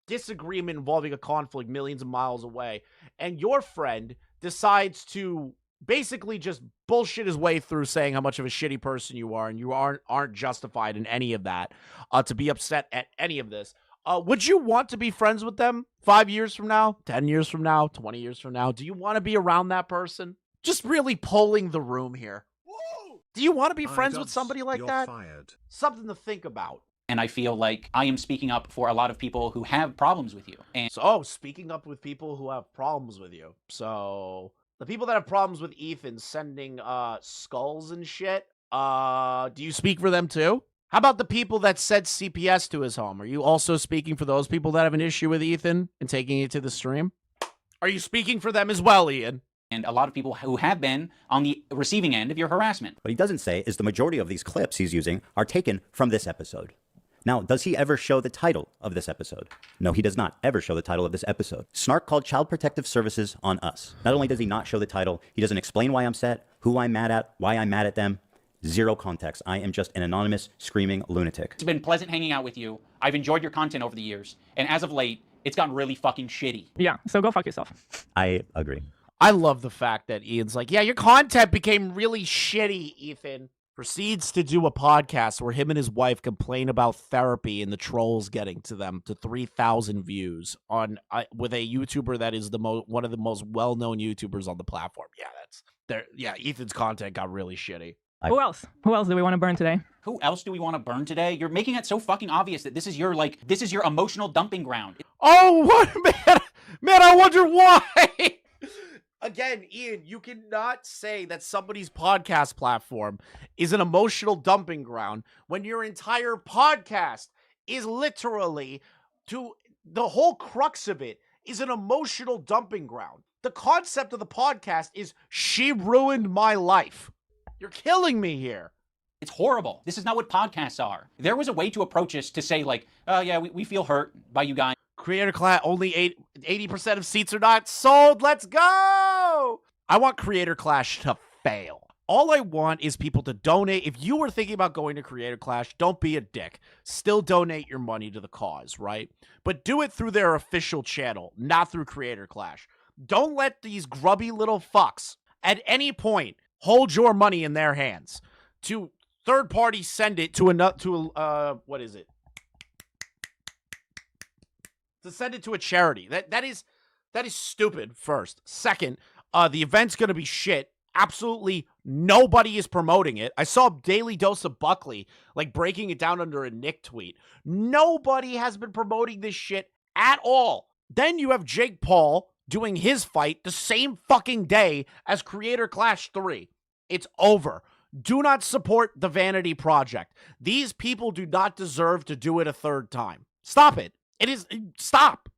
disagreement involving a conflict millions of miles away, and your friend decides to basically just bullshit his way through saying how much of a shitty person you are, and you aren't justified in any of that, to be upset at any of this, would you want to be friends with them 5 years from now, 10 years from now, 20 years from now? Do you want to be around that person? Just really polling the room here. Whoa! Do you want to be friends with somebody like that? Fired. Something to think about. And I feel like I am speaking up for a lot of people who have problems with you. And so, speaking up with people who have problems with you. So, the people that have problems with Ethan sending skulls and shit, do you speak for them too? How about the people that sent CPS to his home? Are you also speaking for those people that have an issue with Ethan and taking it to the stream? Are you speaking for them as well, Ian? And a lot of people who have been on the receiving end of your harassment. What he doesn't say is the majority of these clips he's using are taken from this episode. Now, does he ever show the title of this episode? No, he does not ever show the title of this episode. Snark called Child Protective Services on us. Not only does he not show the title, he doesn't explain why I'm upset, who I'm mad at, why I'm mad at them. Zero context. I am just an anonymous, screaming lunatic. It's been pleasant hanging out with you. I've enjoyed your content over the years. And as of late, it's gotten really fucking shitty. Yeah, so go fuck yourself. I agree. I love the fact that Ian's like, yeah, your content became really shitty, Ethan. Proceeds to do a podcast where him and his wife complain about therapy and the trolls getting to them to 3,000 views on with a YouTuber that is one of the most well-known YouTubers on the platform. Yeah, that's there. Yeah, Ethan's content got really shitty. Who else? Who else do we want to burn today? Who else do we want to burn today? You're making it so fucking obvious that this is your emotional dumping ground. Oh, what, man, I wonder why. Again, Ian, you cannot say that somebody's podcast platform is an emotional dumping ground when your entire podcast is literally, to the whole crux of it, is an emotional dumping ground. The concept of the podcast is she ruined my life. You're killing me here. It's horrible. This is not what podcasts are. There was a way to approach this to say like, oh yeah, we feel hurt by you guys. Creator Clash, only 80% of seats are not sold. Let's go! I want Creator Clash to fail. All I want is people to donate. If you were thinking about going to Creator Clash, don't be a dick. Still donate your money to the cause, right? But do it through their official channel, not through Creator Clash. Don't let these grubby little fucks at any point hold your money in their hands. To third party send it to what is it? To send it to a charity. That is stupid, first. Second, the event's going to be shit. Absolutely nobody is promoting it. I saw Daily Dose of Buckley, like, breaking it down under a Nick tweet. Nobody has been promoting this shit at all. Then you have Jake Paul doing his fight the same fucking day as Creator Clash 3. It's over. Do not support the Vanity Project. These people do not deserve to do it a third time. Stop it. It is... Stop.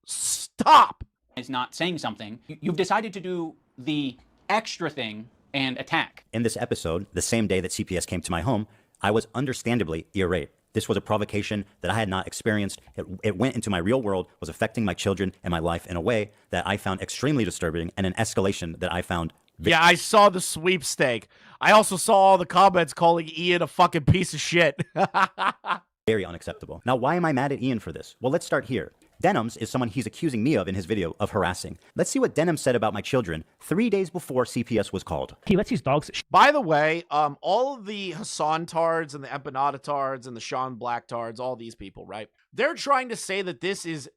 Is not saying something. You've decided to do the extra thing and attack. In this episode, the same day that CPS came to my home, I was understandably irate. This was a provocation that I had not experienced. It went into my real world, was affecting my children and my life in a way that I found extremely disturbing, and an escalation that I found. Yeah, I saw the sweepstake. I also saw all the comments calling Ian a fucking piece of shit. Very unacceptable. Now, why am I mad at Ian for this? Well, let's start here. Denims is someone he's accusing me of in his video of harassing. Let's see what Denim said about my children 3 days before CPS was called. He lets his dogs. By the way, all of the Hassan tards and the Empanada tards and the Shawn Black tards, all these people, right? They're trying to say that this is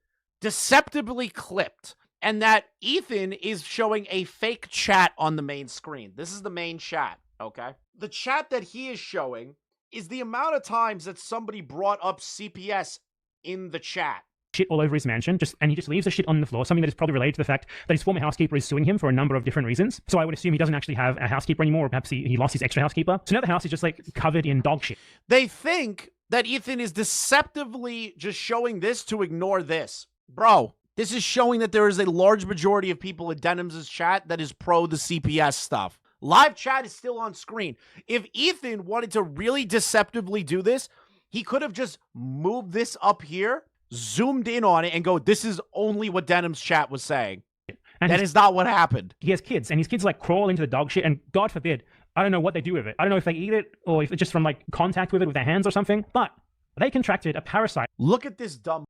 deceptively clipped and that Ethan is showing a fake chat on the main screen. This is the main chat, okay? The chat that he is showing is the amount of times that somebody brought up CPS in the chat. Shit all over his mansion, and he just leaves the shit on the floor, something that is probably related to the fact that his former housekeeper is suing him for a number of different reasons. So I would assume he doesn't actually have a housekeeper anymore, or perhaps he lost his extra housekeeper. So now the house is just like covered in dog shit. They think that Ethan is deceptively just showing this to ignore this. Bro, this is showing that there is a large majority of people in Denims' chat that is pro the CPS stuff. Live chat is still on screen. If Ethan wanted to really deceptively do this, he could have just moved this up here, zoomed in on it, and go, this is only what Denim's chat was saying. And that is not what happened. He has kids, and his kids like crawl into the dog shit, and God forbid, I don't know what they do with it. I don't know if they eat it, or if it's just from like contact with it with their hands or something, but they contracted a parasite. Look at this dumb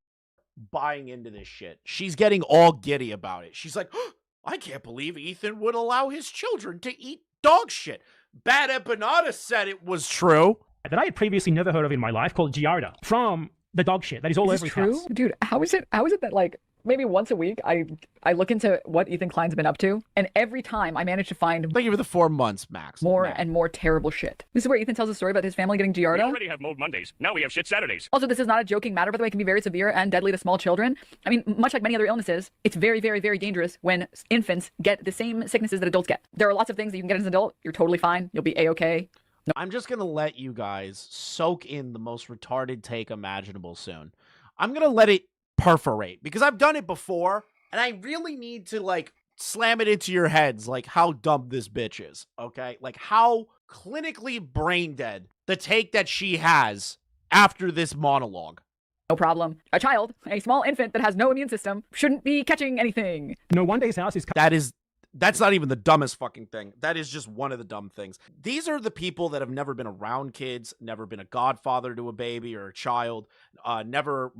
buying into this shit. She's getting all giddy about it. She's like, oh, I can't believe Ethan would allow his children to eat dog shit. Bad Empanada said it was true. That I had previously never heard of in my life, called giardia, from the dog shit that is all over his house. Dude, how is it that like maybe once a week I look into what Ethan Klein's been up to, and every time I manage to find thank you for the 4 months, Max. More and more terrible shit. This is where Ethan tells a story about his family getting giardia. We already have mold Mondays. Now we have shit Saturdays. Also, this is not a joking matter, by the way. It can be very severe and deadly to small children. I mean, much like many other illnesses, it's very, very, very dangerous when infants get the same sicknesses that adults get. There are lots of things that you can get as an adult. You're totally fine. You'll be A-okay. No. I'm just going to let you guys soak in the most retarded take imaginable soon. I'm going to let it perforate because I've done it before and I really need to like slam it into your heads like how dumb this bitch is, okay? Like how clinically brain dead the take that she has after this monologue. No problem. A child, a small infant that has no immune system, shouldn't be catching anything. No wonder his house is... That's not even the dumbest fucking thing. That is just one of the dumb things. These are the people that have never been around kids, never been a godfather to a baby or a child, never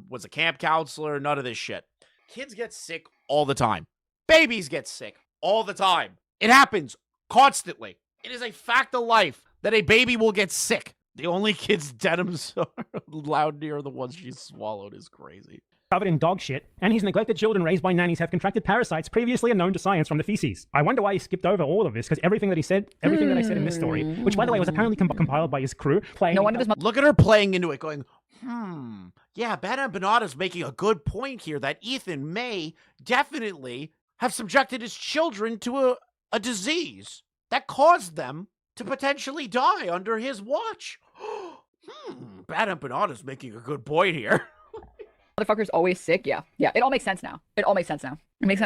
was a camp counselor, none of this shit. Kids get sick all the time. Babies get sick all the time. It happens constantly. It is a fact of life that a baby will get sick. The only kids Denims are allowed near are the ones she swallowed is crazy. Covered in dog shit, and his neglected children raised by nannies have contracted parasites previously unknown to science from the feces. I wonder why he skipped over all of this, because everything that I said in this story, which by the way was apparently compiled by his crew, playing... Look at her playing into it, going, yeah, Bad Empanada's making a good point here that Ethan may definitely have subjected his children to a disease that caused them to potentially die under his watch. Bad Empanada's making a good point here. Motherfucker's always sick. Yeah. It all makes sense now. It makes sense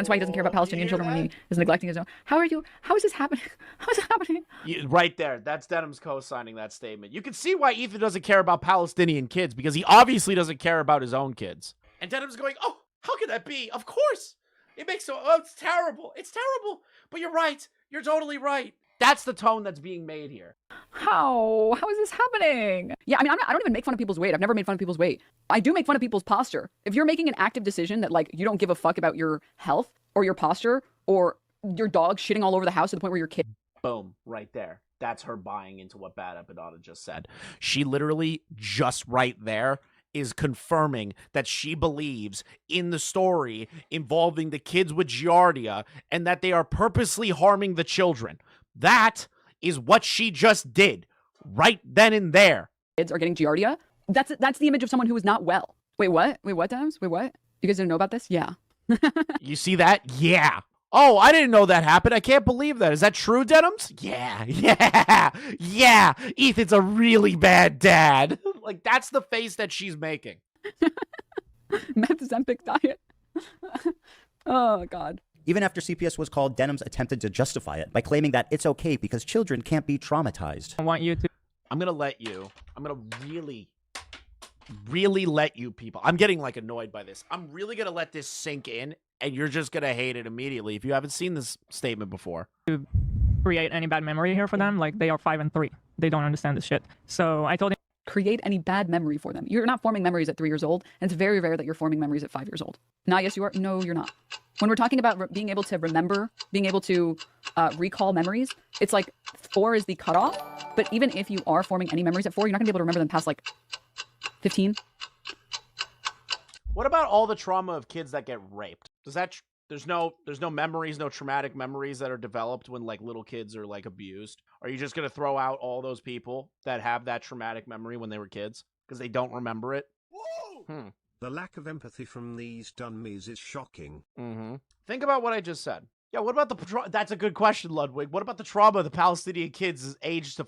why he doesn't care about Palestinian children when he is neglecting his own. How is this happening? How is it happening? Right there. That's Denim's co-signing that statement. You can see why Ethan doesn't care about Palestinian kids because he obviously doesn't care about his own kids. And Denim's going, oh, how could that be? Of course. It's terrible. It's terrible. But you're right. You're totally right. That's the tone that's being made here. How is this happening? Yeah, I mean, I don't even make fun of people's weight. I've never made fun of people's weight. I do make fun of people's posture. If you're making an active decision that like you don't give a fuck about your health or your posture or your dog shitting all over the house to the point where your kid... Boom, right there. That's her buying into what Bad Empanada just said. She literally just right there is confirming that she believes in the story involving the kids with giardia and that they are purposely harming the children. That is what she just did right then and there. Kids are getting giardia. That's the image of someone who is not well. Wait, what? Wait, what, Denims? Wait, what? You guys didn't know about this? Yeah. You see that? Yeah. Oh, I didn't know that happened. I can't believe that. Is that true, Denims? Yeah. Ethan's a really bad dad. Like, that's the face that she's making. Meth-Zempic diet. Oh, God. Even after CPS was called, Denims attempted to justify it by claiming that it's okay because children can't be traumatized. I want you to... I'm going to let you. I'm going to really really let you people. I'm getting like annoyed by this. I'm really gonna let this sink in, and you're just gonna hate it immediately if you haven't seen this statement before. Create any bad memory here for them, like they are 5 and 3. They don't understand this shit. So I told him, create any bad memory for them. You're not forming memories at 3 years old, and it's very rare that you're forming memories at 5 years old. Now, yes, you are. No, you're not. When we're talking about being able to remember, being able to recall memories, it's like 4 is the cutoff. But even if you are forming any memories at 4, you're not gonna be able to remember them past like 15. What about all the trauma of kids that get raped? Does that there's no memories, no traumatic memories that are developed when like little kids are like abused? Are you just gonna throw out all those people that have that traumatic memory when they were kids because they don't remember it? Whoa! The lack of empathy from these dummies is shocking. Think about what I just said. Yeah, what about the that's a good question, Ludwig. What about the trauma of the Palestinian kids age 3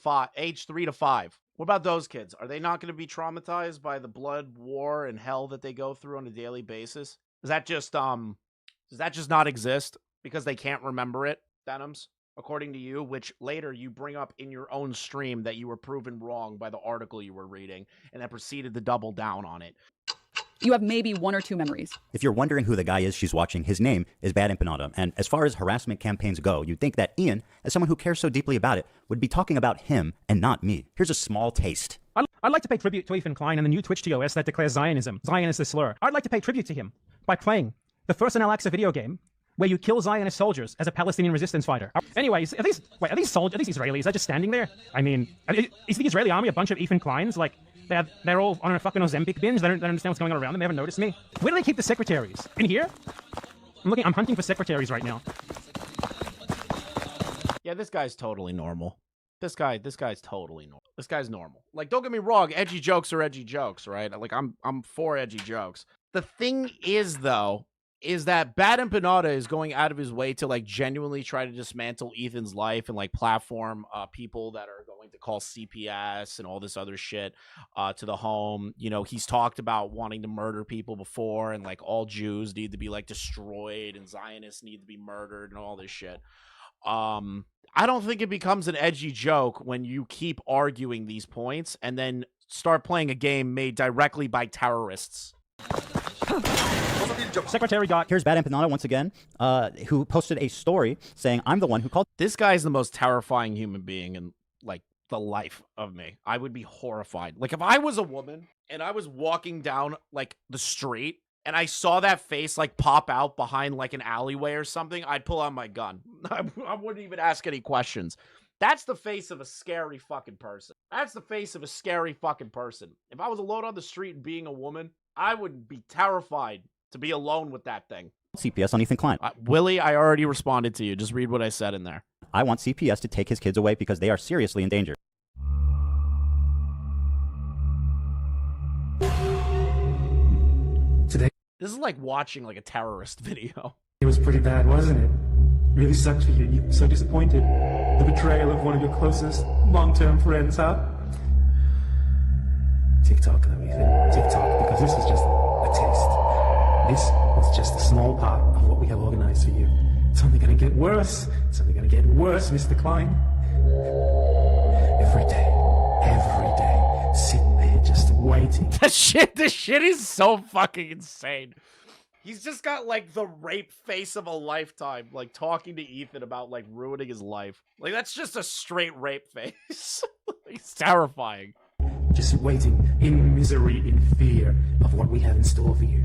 to 5? What about those kids? Are they not going to be traumatized by the blood, war, and hell that they go through on a daily basis? Does that just not exist because they can't remember it, Denims? According to you, which later you bring up in your own stream that you were proven wrong by the article you were reading, and then proceeded to double down on it. You have maybe 1 or 2 memories. If you're wondering who the guy is she's watching, his name is Bad Empanada. And as far as harassment campaigns go, you'd think that Ian, as someone who cares so deeply about it, would be talking about him and not me. Here's a small taste. I'd like to pay tribute to Ethan Klein and the new Twitch TOS that declares Zionism. Zionist is a slur. I'd like to pay tribute to him by playing the first Al-Aqsa video game where you kill Zionist soldiers as a Palestinian resistance fighter. Anyways, are these Israelis? Are just standing there? I mean, is the Israeli army a bunch of Ethan Kleins? Like, they're all on a fucking Ozempic binge. They don't understand what's going on around them. They haven't noticed me. Where do they keep the secretaries? In here? I'm hunting for secretaries right now. Yeah, this guy's totally normal. This guy's totally normal. This guy's normal. Like, don't get me wrong, edgy jokes are edgy jokes, right? Like, I'm for edgy jokes. The thing is, though, is that Bad Empanada is going out of his way to like genuinely try to dismantle Ethan's life and like platform people that are going to call CPS and all this other shit to the home. You know, he's talked about wanting to murder people before, and like all Jews need to be like destroyed and Zionists need to be murdered and all this shit. I don't think it becomes an edgy joke when you keep arguing these points and then start playing a game made directly by terrorists. Secretary got. Here's Bad Empanada once again, who posted a story saying, I'm the one who called. This guy's the most terrifying human being in like the life of me. I would be horrified. Like if I was a woman and I was walking down like the street and I saw that face like pop out behind like an alleyway or something, I'd pull out my gun. I wouldn't even ask any questions. That's the face of a scary fucking person. That's the face of a scary fucking person. If I was alone on the street and being a woman, I would be terrified to be alone with that thing. CPS on Ethan Klein. Willie, I already responded to you. Just read what I said in there. I want CPS to take his kids away because they are seriously in danger. Today, this is like watching like a terrorist video. It was pretty bad, wasn't it? Really sucked for you. You were so disappointed. The betrayal of one of your closest long-term friends, huh? TikTok, though, Ethan. TikTok, because this was just a taste. This was just a small part of what we have organized for you. It's only gonna get worse. It's only gonna get worse, Mr. Klein. Every day, sitting there just waiting. This shit is so fucking insane. He's just got like the rape face of a lifetime, like talking to Ethan about like ruining his life. Like that's just a straight rape face. He's terrifying. Just waiting in misery, in fear of what we have in store for you.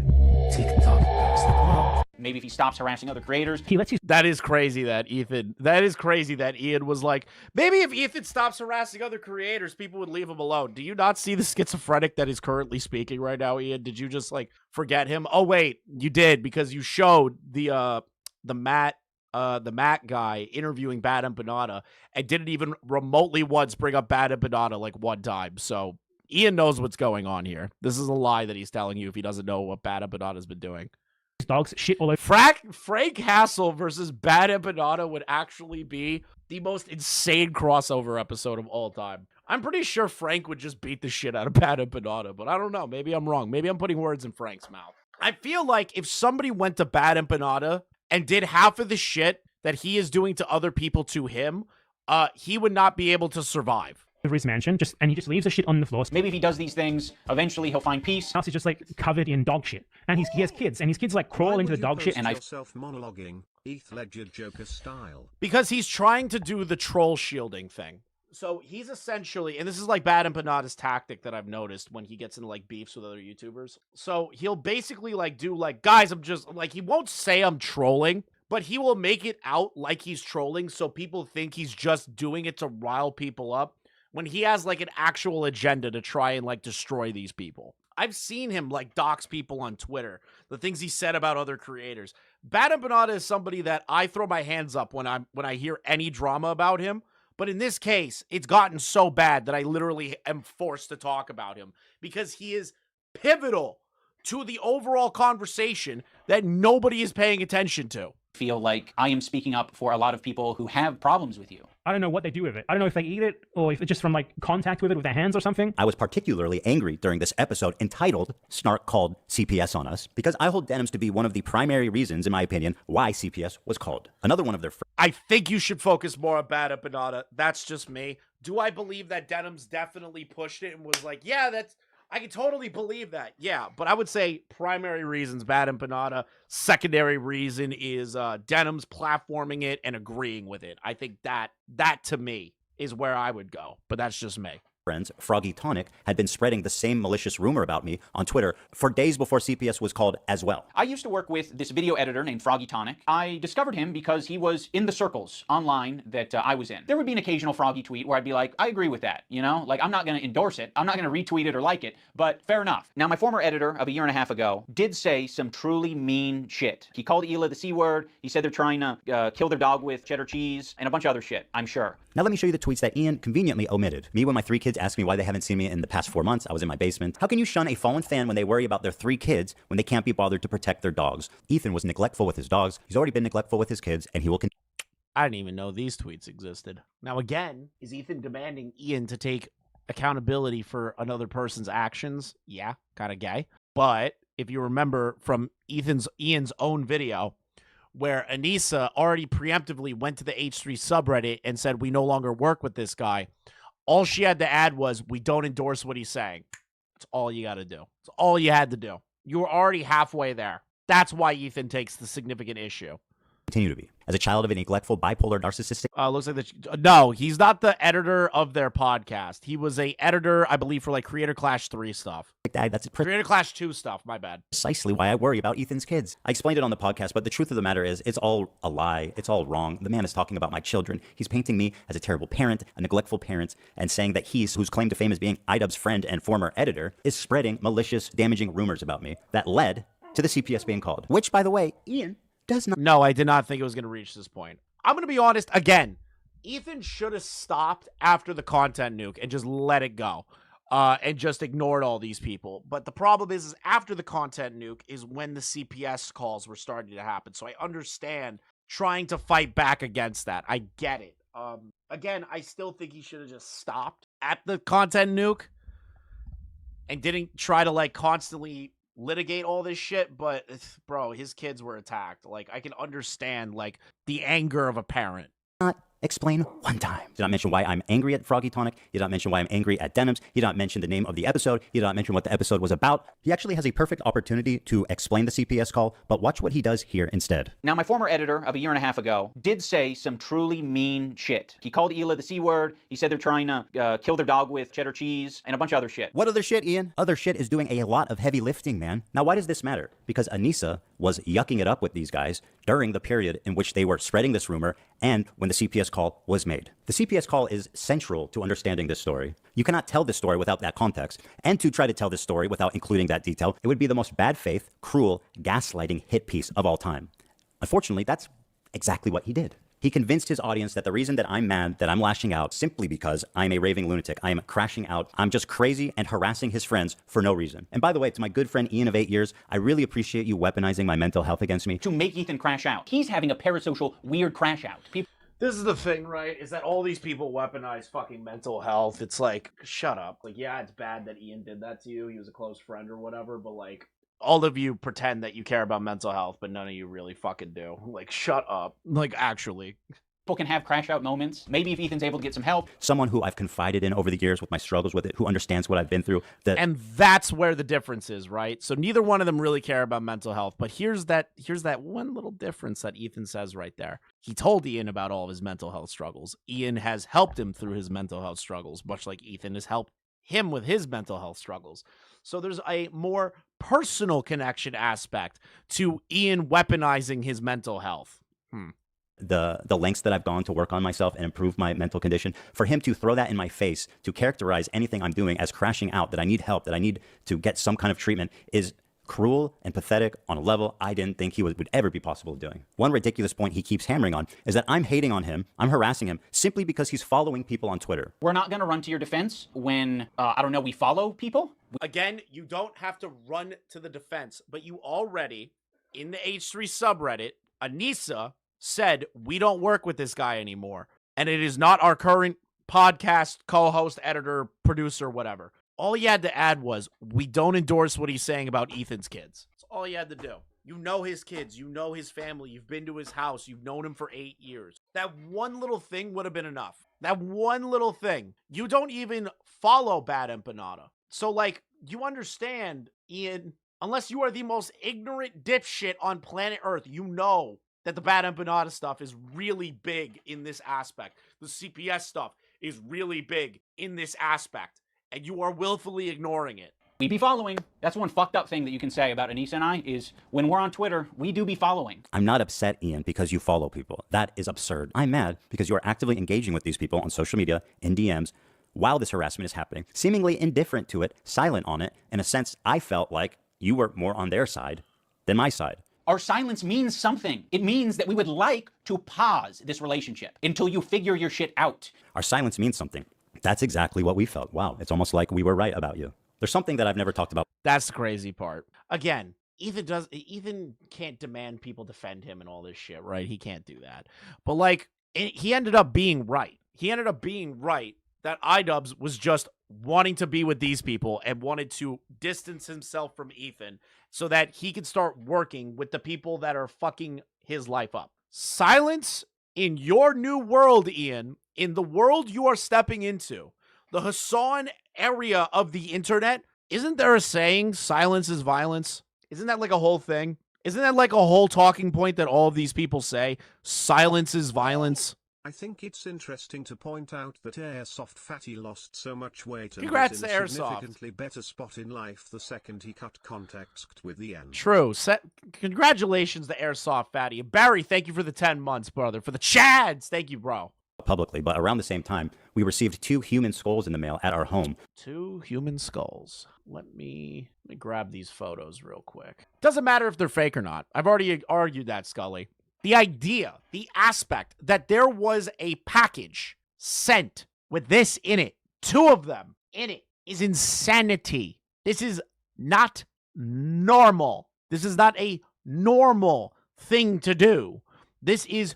TikTok goes the clock. Maybe if he stops harassing other creators. That is crazy that Ian was like, maybe if Ethan stops harassing other creators, people would leave him alone. Do you not see the schizophrenic that is currently speaking right now, Ian? Did you just like forget him? Oh wait, you did, because you showed the Matt guy interviewing Bad Empanada and didn't even remotely once bring up Bad Empanada like one time. So Ian knows what's going on here. This is a lie that he's telling you if he doesn't know what Bad Empanada's been doing. Dogs shit all over. Frank Hassel versus Bad Empanada would actually be the most insane crossover episode of all time. I'm pretty sure Frank would just beat the shit out of Bad Empanada, but I don't know. Maybe I'm wrong. Maybe I'm putting words in Frank's mouth. I feel like if somebody went to Bad Empanada and did half of the shit that he is doing to other people to him, he would not be able to survive. over his mansion, and he just leaves the shit on the floor. Maybe if he does these things, eventually he'll find peace. House is just like covered in dog shit, and he has kids, and his kids like crawl into the dog shit. And self-monologuing, Heath Ledger Joker style. Because he's trying to do the troll shielding thing. So he's essentially, and this is like Bad and Panada's tactic that I've noticed when he gets into like beefs with other YouTubers. So he'll basically like do like, guys, I'm just like, he won't say I'm trolling, but he will make it out like he's trolling so people think he's just doing it to rile people up when he has like an actual agenda to try and like destroy these people. I've seen him like dox people on Twitter, the things he said about other creators. Bad and Panada is somebody that I throw my hands up when I hear any drama about him. But in this case, it's gotten so bad that I literally am forced to talk about him because he is pivotal to the overall conversation that nobody is paying attention to. Feel like I am speaking up for a lot of people who have problems with you. I don't know what they do with it. I don't know if they eat it or if it's just from like contact with it with their hands or something. I was particularly angry during this episode entitled Snark Called CPS on Us because I hold denims to be one of the primary reasons, in my opinion, why CPS was called. Another one of their I think you should focus more on Bad and Panada. That's just me. Do I believe that Denims definitely pushed it and was like, yeah, I can totally believe that. Yeah, but I would say primary reasons, Bad and Panada. Secondary reason is Denims platforming it and agreeing with it. I think that to me is where I would go, but that's just me. friends, Froggy Tonic, had been spreading the same malicious rumor about me on Twitter for days before CPS was called as well. I used to work with this video editor named Froggy Tonic. I discovered him because he was in the circles online that I was in. There would be an occasional Froggy tweet where I'd be like, I agree with that, you know? Like, I'm not going to endorse it. I'm not going to retweet it or like it, but fair enough. Now, my former editor of a year and a half ago did say some truly mean shit. He called Hila the C word. He said they're trying to kill their dog with cheddar cheese and a bunch of other shit, I'm sure. Now let me show you the tweets that Ian conveniently omitted. Me when my 3 kids ask me why they haven't seen me in the past 4 months. I was in my basement. How can you shun a fallen fan when they worry about their 3 kids when they can't be bothered to protect their dogs? Ethan was neglectful with his dogs. He's already been neglectful with his kids, and he will continue. I didn't even know these tweets existed. Now again, is Ethan demanding Ian to take accountability for another person's actions? Yeah, kind of gay. But if you remember from Ian's own video, where Anissa already preemptively went to the H3 subreddit and said, we no longer work with this guy. All she had to add was, we don't endorse what he's saying. That's all you got to do. That's all you had to do. You were already halfway there. That's why Ethan takes the significant issue. Continue to be. As a child of a neglectful, bipolar, narcissistic... Looks like no, he's not the editor of their podcast. He was a editor, I believe, for like Creator Clash 3 stuff. That's Creator Clash 2 stuff, my bad. Precisely why I worry about Ethan's kids. I explained it on the podcast, but the truth of the matter is, it's all a lie. It's all wrong. The man is talking about my children. He's painting me as a terrible parent, a neglectful parent, and saying that whose claim to fame as being iDubbbz's friend and former editor, is spreading malicious, damaging rumors about me that led to the CPS being called. Which, by the way, Ian does not... No, I did not think it was going to reach this point. I'm going to be honest, again, Ethan should have stopped after the content nuke and just let it go. And just ignored all these people. But the problem is after the content nuke is when the CPS calls were starting to happen. So I understand trying to fight back against that. I get it. Again, I still think he should have just stopped at the content nuke and didn't try to like constantly litigate all this shit. But bro, his kids were attacked. Like, I can understand like the anger of a parent. Not explain one time. Did not mention why I'm angry at Froggy Tonic. He did not mention why I'm angry at Denims. He did not mention the name of the episode. He did not mention what the episode was about. He actually has a perfect opportunity to explain the CPS call, but watch what he does here instead. Now, my former editor of a year and a half ago did say some truly mean shit. He called Hila the C word. He said they're trying to kill their dog with cheddar cheese and a bunch of other shit. What other shit, Ian? Other shit is doing a lot of heavy lifting, man. Now, why does this matter? Because Anissa was yucking it up with these guys during the period in which they were spreading this rumor and when the CPS call was made. The CPS call is central to understanding this story. You cannot tell this story without that context, and to try to tell this story without including that detail, it would be the most bad faith, cruel, gaslighting hit piece of all time. Unfortunately, that's exactly what he did. He convinced his audience that the reason that I'm mad, that I'm lashing out, simply because I'm a raving lunatic, I am crashing out, I'm just crazy and harassing his friends for no reason. And by the way, to my good friend Ian of 8 years, I really appreciate you weaponizing my mental health against me. To make Ethan crash out. He's having a parasocial, weird crash out. This is the thing, right? Is that all these people weaponize fucking mental health. It's like, shut up. Like, yeah, it's bad that Ian did that to you. He was a close friend or whatever, but like, all of you pretend that you care about mental health, but none of you really fucking do. Like, shut up. Like, actually. People can have crash out moments. Maybe if Ethan's able to get some help. Someone who I've confided in over the years with my struggles with it, who understands what I've been through. And that's where the difference is, right? So neither one of them really care about mental health, but here's that one little difference that Ethan says right there. He told Ian about all of his mental health struggles. Ian has helped him through his mental health struggles, much like Ethan has helped him with his mental health struggles. So there's a more personal connection aspect to Ian weaponizing his mental health. The lengths that I've gone to work on myself and improve my mental condition, for him to throw that in my face, to characterize anything I'm doing as crashing out, that I need help, that I need to get some kind of treatment, is cruel and pathetic on a level I didn't think he would ever be possible of doing. One ridiculous point he keeps hammering on is that I'm hating on him, I'm harassing him, simply because he's following people on Twitter. We're not going to run to your defense when, I don't know, we follow people. Again, you don't have to run to the defense, but you already, in the H3 subreddit, Anissa said, we don't work with this guy anymore. And it is not our current podcast co-host, editor, producer, whatever. All he had to add was, we don't endorse what he's saying about Ethan's kids. That's all he had to do. You know his kids. You know his family. You've been to his house. You've known him for 8 years. That one little thing would have been enough. That one little thing. You don't even follow Bad Empanada. So, like, you understand, Ian, unless you are the most ignorant dipshit on planet Earth, you know that the Bad Empanada stuff is really big in this aspect. The CPS stuff is really big in this aspect. And you are willfully ignoring it. We be following. That's one fucked up thing that you can say about Anissa and I is when we're on Twitter, we do be following. I'm not upset, Ian, because you follow people. That is absurd. I'm mad because you are actively engaging with these people on social media, in DMs, while this harassment is happening, seemingly indifferent to it, silent on it. In a sense, I felt like you were more on their side than my side. Our silence means something. It means that we would like to pause this relationship until you figure your shit out. Our silence means something. That's exactly what we felt. Wow, it's almost like we were right about you. There's something that I've never talked about. That's the crazy part. Again, Ethan can't demand people defend him and all this shit, right? He can't do that. But like, he ended up being right. He ended up being right that iDubbbz was just wanting to be with these people and wanted to distance himself from Ethan so that he could start working with the people that are fucking his life up. Silence in your new world, Ian, in the world you are stepping into, the Hassan area of the internet, isn't there a saying, silence is violence? Isn't that like a whole thing? Isn't that like a whole talking point that all of these people say? Silence is violence. I think it's interesting to point out that Airsoft Fatty lost so much weight and Congrats was in to a Airsoft. significantly better spot in life the second he cut contacts with the end. True. Congratulations to Airsoft Fatty. And Barry, thank you for the 10 months, brother. For the Chads, thank you, bro. Publicly, but around the same time, we received 2 human skulls in the mail at our home. 2 human skulls. Let me grab these photos real quick. Doesn't matter if they're fake or not. I've already argued that, Scully. The idea, the aspect that there was a package sent with this in it, 2 of them in it, is insanity. This is not normal. This is not a normal thing to do. This is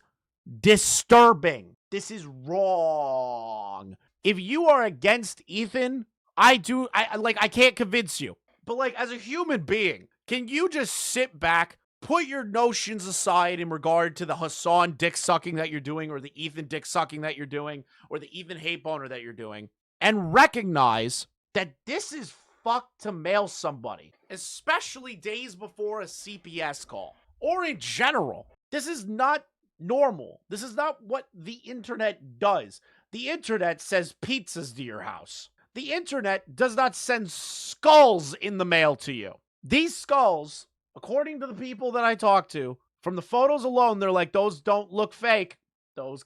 disturbing. This is wrong. If you are against Ethan, I can't convince you. But like, as a human being, can you just sit back, put your notions aside in regard to the Hassan dick sucking that you're doing, or the Ethan dick sucking that you're doing, or the Ethan hate boner that you're doing, and recognize that this is fucked to mail somebody, especially days before a CPS call, or in general. This is not normal. This is not what the internet does. The internet says pizzas to your house. The internet does not send skulls in the mail to you. These skulls, according to the people that I talk to, from the photos alone, they're like, those don't look fake. Those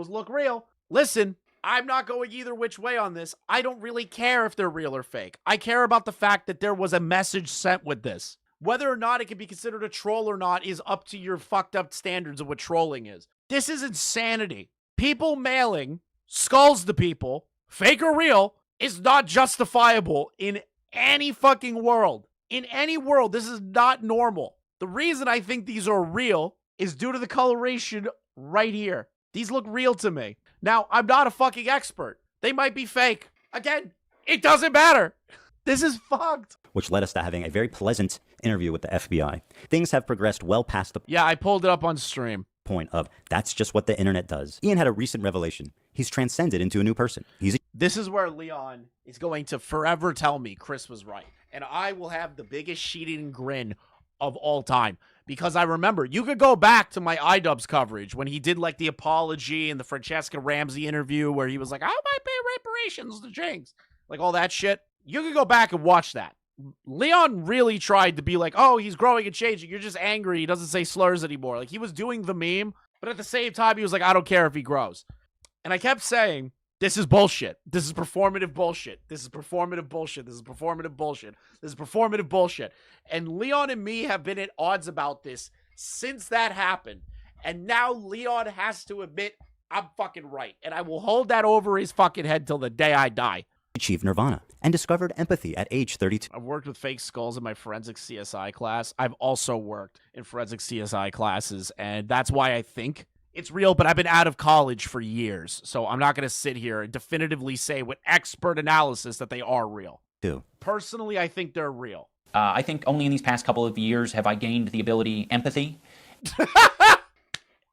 look real. Listen, I'm not going either which way on this. I don't really care if they're real or fake. I care about the fact that there was a message sent with this. Whether or not it can be considered a troll or not is up to your fucked up standards of what trolling is. This is insanity. People mailing skulls to people, fake or real, is not justifiable in any fucking world. In any world, this is not normal. The reason I think these are real is due to the coloration right here. These look real to me. Now, I'm not a fucking expert. They might be fake. Again, it doesn't matter. This is fucked. Which led us to having a very pleasant interview with the FBI. Things have progressed well past the... Yeah, I pulled it up on stream. point of that's just what the internet does. Ian had a recent revelation. He's transcended into a new person. This is where Leon is going to forever tell me Chris was right. And I will have the biggest shit-eating grin of all time. Because I remember, you could go back to my iDubbbz coverage when he did like the apology and the Francesca Ramsey interview where he was like, I might pay reparations to Jinx. Like all that shit. You could go back and watch that. Leon really tried to be like, oh, he's growing and changing. You're just angry. He doesn't say slurs anymore. Like he was doing the meme, but at the same time, he was like, I don't care if he grows. And I kept saying, this is bullshit. This is performative bullshit. This is performative bullshit. This is performative bullshit. This is performative bullshit. And Leon and me have been at odds about this since that happened. And now Leon has to admit I'm fucking right. And I will hold that over his fucking head till the day I die. Achieved nirvana and discovered empathy at age 32. I've worked with fake skulls in my forensic CSI class. I've also worked in forensic CSI classes. And that's why I think it's real, but I've been out of college for years, so I'm not going to sit here and definitively say with expert analysis that they are real. Personally, I think they're real. I think only in these past couple of years have I gained the ability empathy.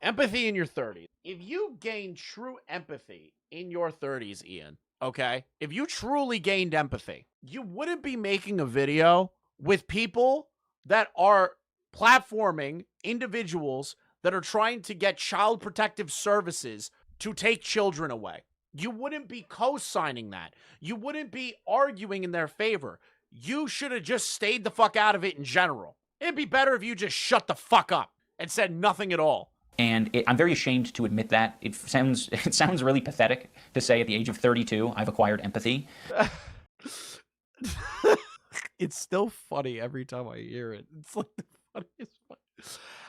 Empathy in your 30s. If you gain true empathy in your 30s, Ian, okay? If you truly gained empathy, you wouldn't be making a video with people that are platforming individuals that are trying to get child protective services to take children away. You wouldn't be co-signing that. You wouldn't be arguing in their favor. You should have just stayed the fuck out of it in general. It'd be better if you just shut the fuck up and said nothing at all. And I'm very ashamed to admit that. It sounds really pathetic to say at the age of 32, I've acquired empathy. It's still funny every time I hear it. It's like the funniest one.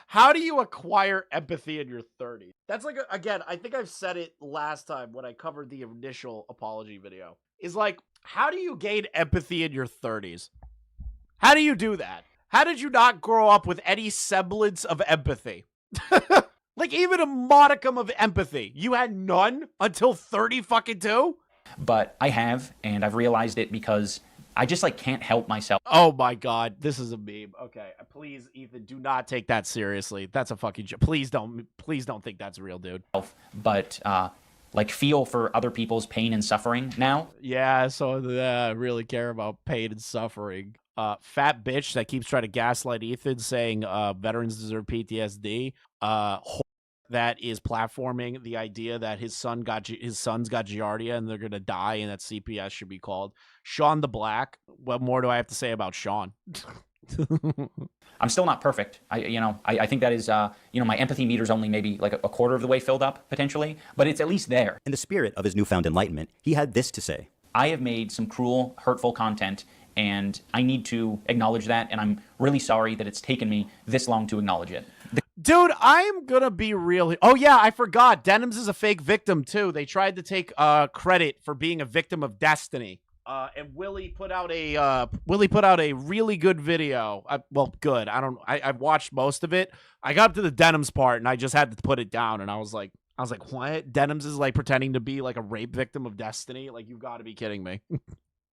How do you acquire empathy in your 30s? That's like, again, I think I've said it last time when I covered the initial apology video. Is like, how do you gain empathy in your 30s? How do you do that? How did you not grow up with any semblance of empathy? Like even a modicum of empathy. You had none until 30 fucking 2? But I have, and I've realized it because I just like can't help myself. Oh my God, this is a meme. Okay, please, Ethan, do not take that seriously. That's a fucking joke. Please don't think that's real, dude. But like feel for other people's pain and suffering now. Yeah, so I really care about pain and suffering. Fat bitch that keeps trying to gaslight Ethan, saying veterans deserve PTSD. That is platforming the idea that his son's got giardia and they're gonna die and that CPS should be called. Shawn the Black. What more do I have to say about Shawn? I'm still not perfect. I think that is my empathy meter's only maybe like a quarter of the way filled up potentially, but it's at least there. In the spirit of his newfound enlightenment, he had this to say. I have made some cruel, hurtful content, and I need to acknowledge that, and I'm really sorry that it's taken me this long to acknowledge it. Dude, I'm gonna be real. Oh yeah, I forgot. Denims is a fake victim too. They tried to take credit for being a victim of destiny. And Willie put out a really good video. Good. I've watched most of it. I got up to the Denims part and I just had to put it down. And I was like, what? Denims is like pretending to be like a rape victim of destiny. Like, you've got to be kidding me.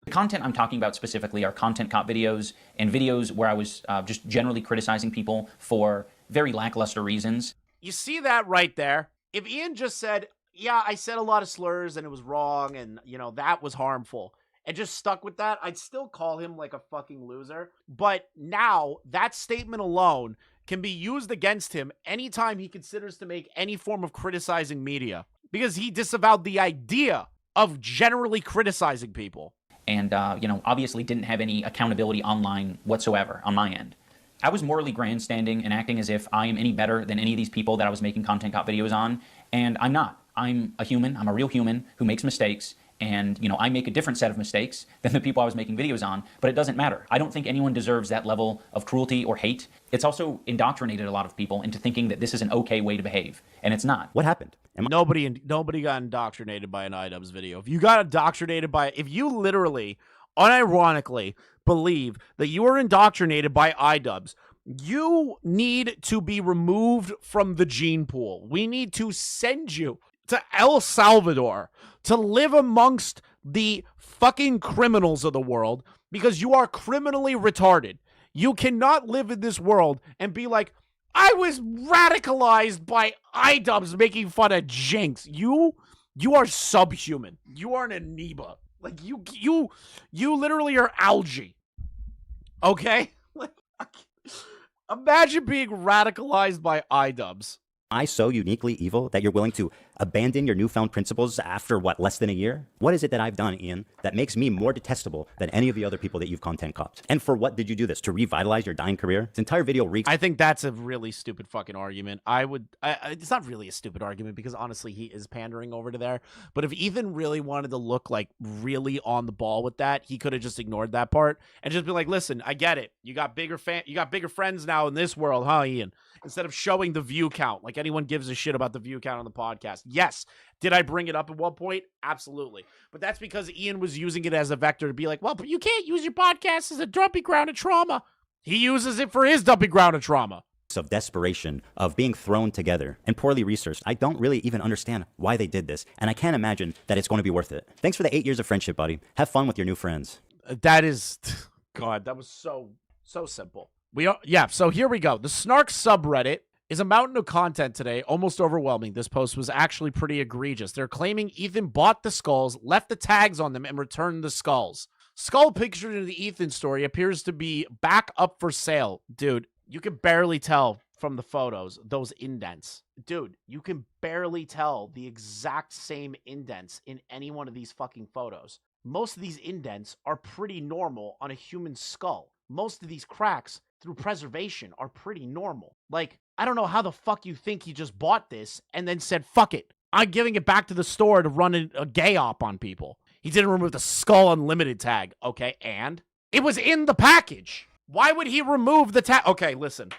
The content I'm talking about specifically are content cop videos and videos where I was just generally criticizing people for very lackluster reasons. You see that right there? If Ian just said, yeah, I said a lot of slurs and it was wrong and, that was harmful, and just stuck with that, I'd still call him like a fucking loser. But now that statement alone can be used against him anytime he considers to make any form of criticizing media, because he disavowed the idea of generally criticizing people. And, obviously didn't have any accountability online whatsoever on my end. I was morally grandstanding and acting as if I am any better than any of these people that I was making content cop videos on, and I'm not. I'm a human. I'm a real human who makes mistakes, and, I make a different set of mistakes than the people I was making videos on, but it doesn't matter. I don't think anyone deserves that level of cruelty or hate. It's also indoctrinated a lot of people into thinking that this is an okay way to behave, and it's not. What happened? Nobody got indoctrinated by an iDubbbz video. If you got indoctrinated by, if you literally, unironically, believe that you are indoctrinated by iDubbbz, you need to be removed from the gene pool. We need to send you to El Salvador to live amongst the fucking criminals of the world, because you are criminally retarded. You cannot live in this world and be like, I was radicalized by iDubbbz making fun of Jinx. You are subhuman. You are an amoeba. Like you literally are algae. Okay? Like, imagine being radicalized by iDubbbz. I so uniquely evil that you're willing to abandon your newfound principles after, what, less than a year? What is it that I've done, Ian, that makes me more detestable than any of the other people that you've content copped? And for what did you do this? To revitalize your dying career? This entire video reeks. I think that's a really stupid fucking argument. It's not really a stupid argument because honestly, he is pandering over to there. But if Ethan really wanted to look like really on the ball with that, he could have just ignored that part and just be like, listen, I get it. You got bigger friends now in this world, huh, Ian? Instead of showing the view count, like anyone gives a shit about the view count on the podcast. Yes. Did I bring it up at one point? Absolutely. But that's because Ian was using it as a vector to be like, well, but you can't use your podcast as a dumping ground of trauma. He uses it for his dumping ground of trauma. Of desperation, of being thrown together, and poorly researched. I don't really even understand why they did this, and I can't imagine that it's going to be worth it. Thanks for the 8 years of friendship, buddy. Have fun with your new friends. That is, God, that was so simple. So here we go. The Snark subreddit is a mountain of content today, almost overwhelming. This post was actually pretty egregious. They're claiming Ethan bought the skulls, left the tags on them, and returned the skulls. Skull pictured in the Ethan story appears to be back up for sale. Dude, you can barely tell from the photos, those indents. Dude, you can barely tell the exact same indents in any one of these fucking photos. Most of these indents are pretty normal on a human skull. Most of these cracks through preservation are pretty normal. Like, I don't know how the fuck you think he just bought this and then said, fuck it, I'm giving it back to the store to run a gay op on people. He didn't remove the Skull Unlimited tag. Okay, and? It was in the package. Why would he remove the tag? Okay, listen.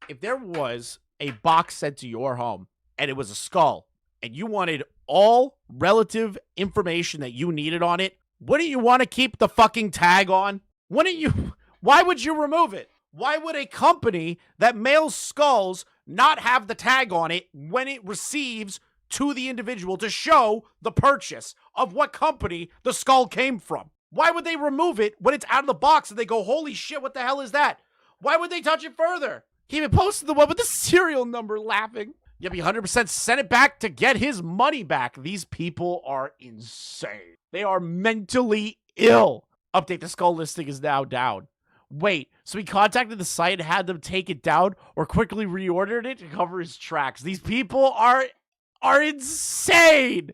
If there was a box sent to your home and it was a skull and you wanted all relative information that you needed on it, wouldn't you want to keep the fucking tag on? Wouldn't you? Why would you remove it? Why would a company that mails skulls not have the tag on it when it receives to the individual to show the purchase of what company the skull came from? Why would they remove it when it's out of the box and they go, holy shit, what the hell is that? Why would they touch it further? He even posted the one with the serial number laughing. Yep, he 100% sent it back to get his money back. These people are insane. They are mentally ill. Update, the skull listing is now down. Wait, so he contacted the site and had them take it down or quickly reordered it to cover his tracks. These people are insane.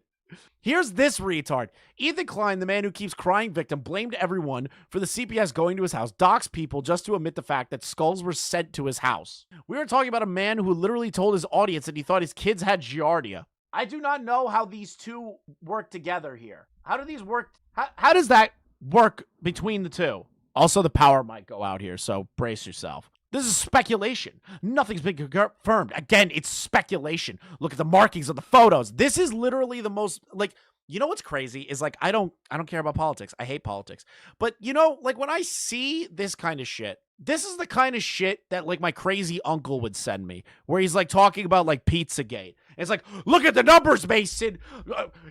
Here's this retard. Ethan Klein, the man who keeps crying victim, blamed everyone for the CPS going to his house, doxed people just to admit the fact that skulls were sent to his house. We are talking about a man who literally told his audience that he thought his kids had giardia. I do not know how these two work together here. How do these work? How does that work between the two? Also, the power might go out here, so brace yourself. This is speculation. Nothing's been confirmed. Again, it's speculation. Look at the markings of the photos. This is literally the most, like, you know what's crazy is, like, I don't care about politics. I hate politics. But, you know, like, when I see this kind of shit, this is the kind of shit that, like, my crazy uncle would send me, where he's, like, talking about, like, Pizzagate. It's like, look at the numbers, Mason.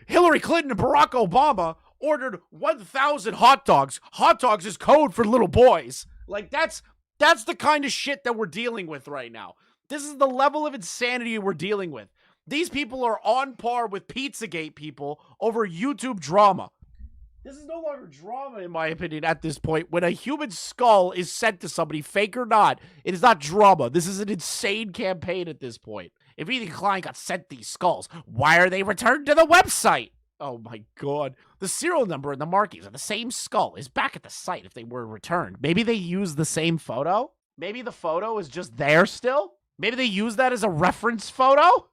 Hillary Clinton and Barack Obama ordered 1,000 hot dogs. Hot dogs is code for little boys. Like, that's the kind of shit that we're dealing with right now. This is the level of insanity we're dealing with. These people are on par with Pizzagate people over YouTube drama. This is no longer drama, in my opinion, at this point. When a human skull is sent to somebody, fake or not, it is not drama. This is an insane campaign at this point. If Ethan Klein got sent these skulls, why are they returned to the website? Oh my god. The serial number and the markings of the same skull is back at the site if they were returned. Maybe they used the same photo? Maybe the photo is just there still? Maybe they use that as a reference photo?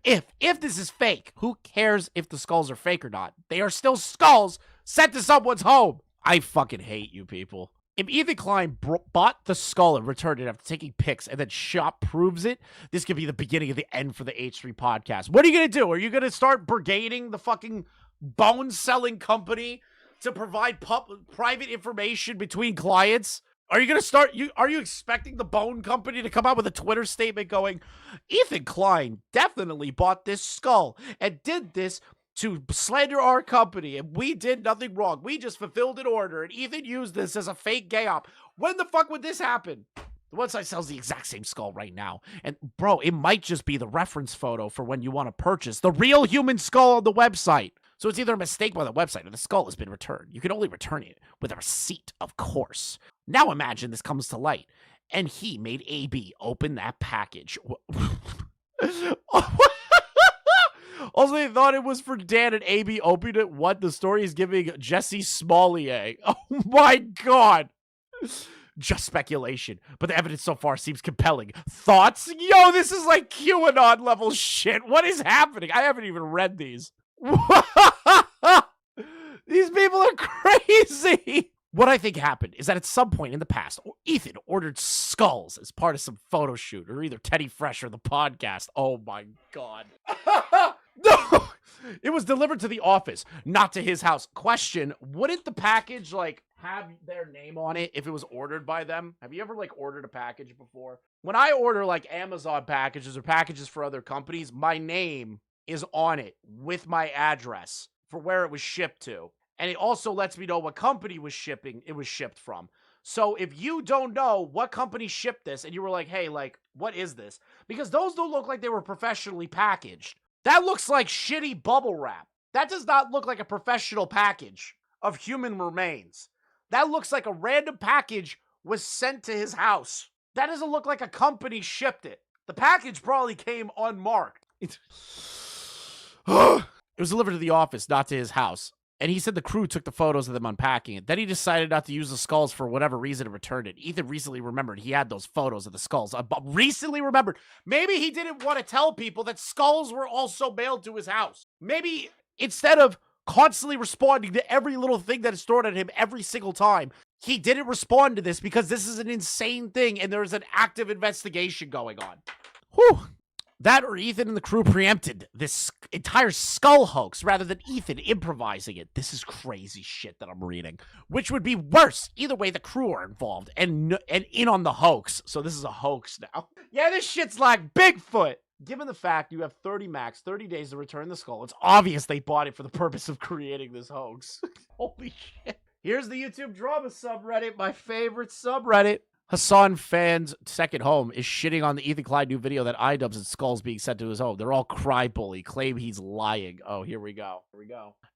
If this is fake, who cares if the skulls are fake or not? They are still skulls sent to someone's home. I fucking hate you people. If Ethan Klein bought the skull and returned it after taking pics and then shop proves it, this could be the beginning of the end for the H3 podcast. What are you going to do? Are you going to start brigading the fucking bone-selling company to provide private information between clients? Are you going to start... Are you expecting the bone company to come out with a Twitter statement going, Ethan Klein definitely bought this skull and did this to slander our company, and we did nothing wrong. We just fulfilled an order, and Ethan used this as a fake gay op. When the fuck would this happen? The website sells the exact same skull right now. And bro, it might just be the reference photo for when you want to purchase the real human skull on the website. So it's either a mistake by the website or the skull has been returned. You can only return it with a receipt, of course. Now imagine this comes to light, and he made AB open that package. Also, they thought it was for Dan, and AB opened it. What? The story is giving Jesse Smollett. Oh my god. Just speculation, but the evidence so far seems compelling. Thoughts? Yo, this is like QAnon level shit. What is happening? I haven't even read these. These people are crazy. What I think happened is that at some point in the past, Ethan ordered skulls as part of some photo shoot, or either Teddy Fresh or the podcast. Oh my god. No! It was delivered to the office, not to his house. Question, wouldn't the package, like, have their name on it if it was ordered by them? Have you ever, like, ordered a package before? When I order, like, Amazon packages or packages for other companies, my name is on it with my address for where it was shipped to. And it also lets me know what company it was shipped from. So if you don't know what company shipped this and you were like, hey, like, what is this? Because those don't look like they were professionally packaged. That looks like shitty bubble wrap. That does not look like a professional package of human remains. That looks like a random package was sent to his house. That doesn't look like a company shipped it. The package probably came unmarked. It was delivered to the office, not to his house. And he said the crew took the photos of them unpacking it. Then he decided not to use the skulls for whatever reason and returned it. Ethan recently remembered he had those photos of the skulls. Recently remembered. Maybe he didn't want to tell people that skulls were also mailed to his house. Maybe instead of constantly responding to every little thing that is thrown at him every single time, he didn't respond to this because this is an insane thing and there's an active investigation going on. Whew. That or Ethan and the crew preempted this entire skull hoax rather than Ethan improvising it. This is crazy shit that I'm reading. Which would be worse. Either way, the crew are involved and in on the hoax. So this is a hoax now. Yeah, this shit's like Bigfoot. Given the fact you have 30 days to return the skull, it's obvious they bought it for the purpose of creating this hoax. Holy shit. Here's the YouTube drama subreddit, my favorite subreddit. Hassan fans' second home is shitting on the Ethan Klein new video that iDubbbz and skulls being sent to his home. They're all cry bully, claim he's lying. Oh, here we go.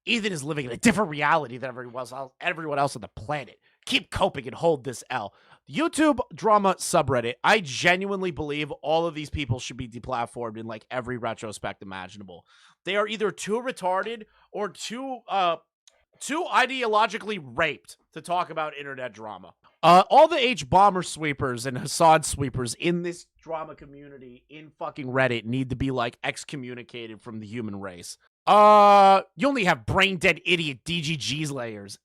Ethan is living in a different reality than everyone else on the planet. Keep coping and hold this L. YouTube drama subreddit. I genuinely believe all of these people should be deplatformed in like every retrospect imaginable. They are either too retarded or too ideologically raped to talk about internet drama. All the H-bomber sweepers and Hassan sweepers in this drama community in fucking Reddit need to be, like, excommunicated from the human race. You only have brain-dead idiot DGG's layers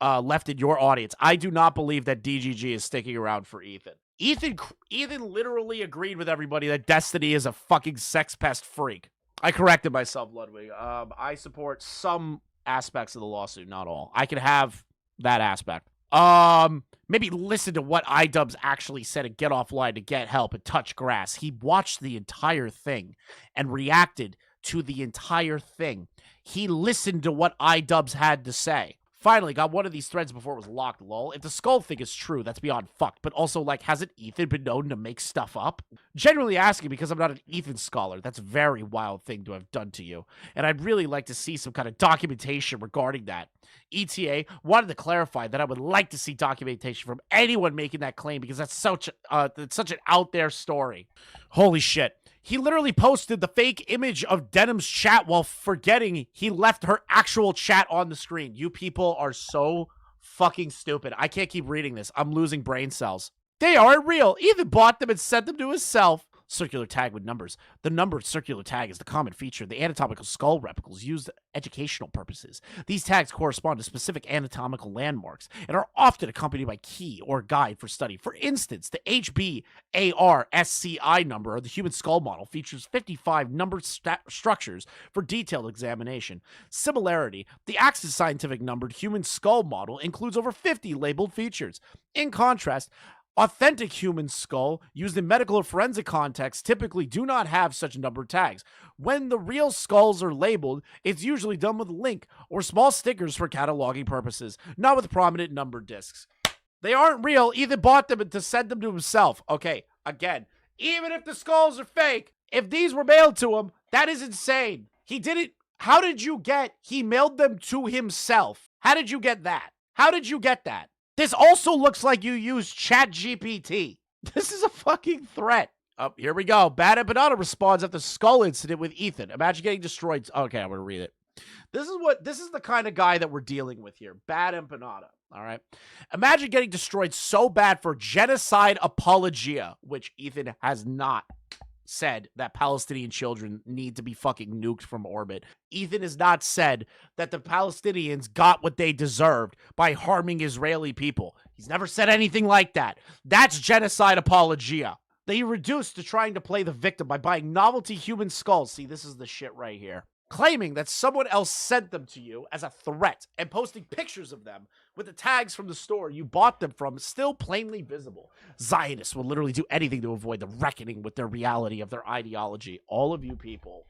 left in your audience. I do not believe that DGG is sticking around for Ethan. Ethan literally agreed with everybody that Destiny is a fucking sex pest freak. I corrected myself, Ludwig. I support some aspects of the lawsuit, not all. I can have that aspect. Maybe listen to what iDubbbz actually said and get offline to get help and touch grass. He watched the entire thing and reacted to the entire thing. He listened to what iDubbbz had to say. Finally, got one of these threads before it was locked, lol. If the skull thing is true, that's beyond fucked. But also, like, hasn't Ethan been known to make stuff up? Genuinely asking because I'm not an Ethan scholar. That's a very wild thing to have done to you. And I'd really like to see some kind of documentation regarding that. ETA wanted to clarify that I would like to see documentation from anyone making that claim because that's such an out there story. Holy shit. He literally posted the fake image of Denim's chat while forgetting he left her actual chat on the screen. You people are so fucking stupid. I can't keep reading this. I'm losing brain cells. They aren't real. Ethan bought them and sent them to himself. Circular tag with numbers. The numbered circular tag is the common feature of the anatomical skull replicas used for educational purposes. These tags correspond to specific anatomical landmarks and are often accompanied by key or guide for study. For instance, the HBARSCI number of the human skull model features 55 numbered structures for detailed examination. Similarity, the Axis scientific numbered human skull model includes over 50 labeled features. In contrast, authentic human skull used in medical or forensic contexts typically do not have such numbered tags. When the real skulls are labeled, it's usually done with a link or small stickers for cataloging purposes, not with prominent numbered discs. They aren't real. Ethan bought them to send them to himself. Okay, again, even if the skulls are fake, if these were mailed to him, that is insane. He didn't. How did you get? He mailed them to himself. How did you get that? How did you get that? This also looks like you used ChatGPT. This is a fucking threat. Oh, here we go. Bad Empanada responds after skull incident with Ethan. Imagine getting destroyed. Okay, I'm gonna read it. This is the kind of guy that we're dealing with here. Bad Empanada. All right. Imagine getting destroyed so bad for genocide apologia, which Ethan has not said that Palestinian children need to be fucking nuked from orbit. Ethan has not said that the Palestinians got what they deserved by harming Israeli people. He's never said anything like that. That's genocide apologia. They reduced to trying to play the victim by buying novelty human skulls. See, this is the shit right here. Claiming that someone else sent them to you as a threat and posting pictures of them with the tags from the store you bought them from still plainly visible. Zionists will literally do anything to avoid the reckoning with their reality of their ideology. All of you people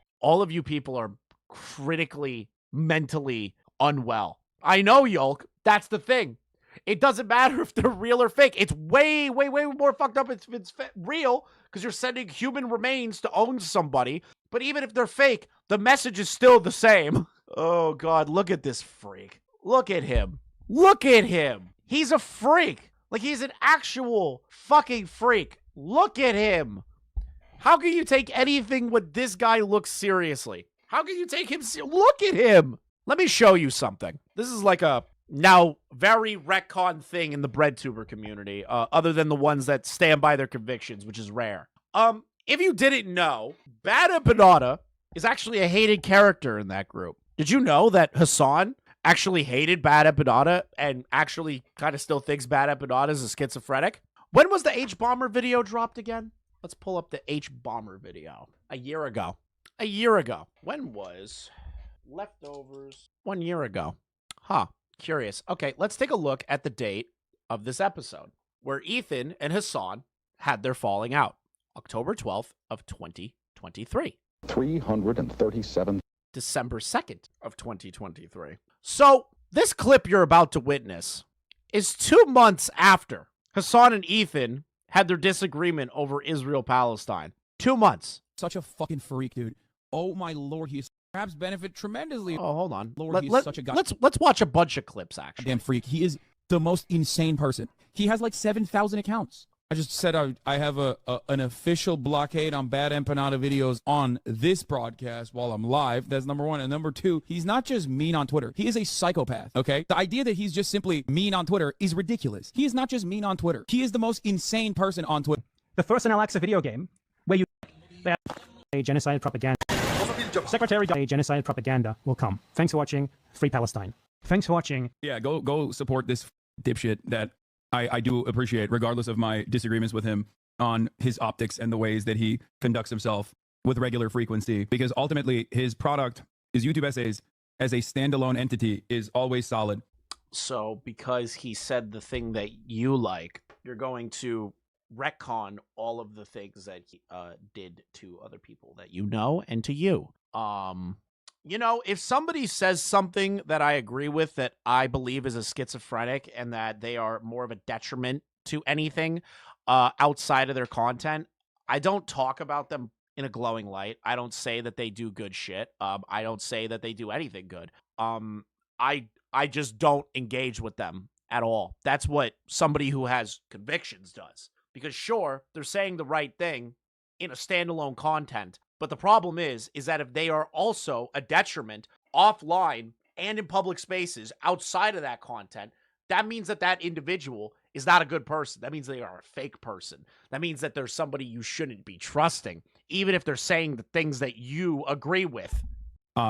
are critically, mentally unwell. I know, Yolk. That's the thing. It doesn't matter if they're real or fake. It's way, way, way more fucked up if it's real because you're sending human remains to own somebody. But even if they're fake, the message is still the same. Oh, God, look at this freak. Look at him. Look at him. He's a freak. Like, he's an actual fucking freak. Look at him. How can you take anything with this guy looks seriously? How can you take him Look at him. Let me show you something. This is like a now very retcon thing in the breadtuber community, other than the ones that stand by their convictions, which is rare. If you didn't know, Bad Empanada is actually a hated character in that group. Did you know that Hassan actually hated Bad Empanada and actually kind of still thinks Bad Empanada is a schizophrenic? When was the H-Bomber video dropped again? Let's pull up the H-Bomber video. A year ago. A year ago. When was Leftovers? 1 year ago. Huh. Curious. Okay, let's take a look at the date of this episode where Ethan and Hassan had their falling out. October 12th of 2023. 337. December 2nd of 2023. So this clip you're about to witness is 2 months after Hassan and Ethan had their disagreement over Israel-Palestine. 2 months. Such a fucking freak, dude. Oh my lord, he's perhaps benefit tremendously. Oh, hold on. Lord, he's such a guy. Let's watch a bunch of clips, actually. Damn freak. He is the most insane person. He has like 7,000 accounts. I just said I have an official blockade on Bad Empanada videos on this broadcast while I'm live. That's number one. And number two, he's not just mean on Twitter. He is a psychopath, okay? The idea that he's just simply mean on Twitter is ridiculous. He is not just mean on Twitter. He is the most insane person on Twitter. The first Alexa video game where you a genocide propaganda. Secretary a genocide propaganda will come. Thanks for watching. Free Palestine. Thanks for watching. Yeah, go support this dipshit that I do appreciate, regardless of my disagreements with him on his optics and the ways that he conducts himself with regular frequency. Because ultimately, his product, his YouTube essays, as a standalone entity, is always solid. So because he said the thing that you like, you're going to retcon all of the things that he did to other people that you know and to you. You know, if somebody says something that I agree with that I believe is a schizophrenic and that they are more of a detriment to anything outside of their content, I don't talk about them in a glowing light. I don't say that they do good shit. I don't say that they do anything good. I just don't engage with them at all. That's what somebody who has convictions does. Because sure, they're saying the right thing in a standalone content. But the problem is that if they are also a detriment offline and in public spaces outside of that content, that means that that individual is not a good person. That means they are a fake person. That means that there's somebody you shouldn't be trusting, even if they're saying the things that you agree with. We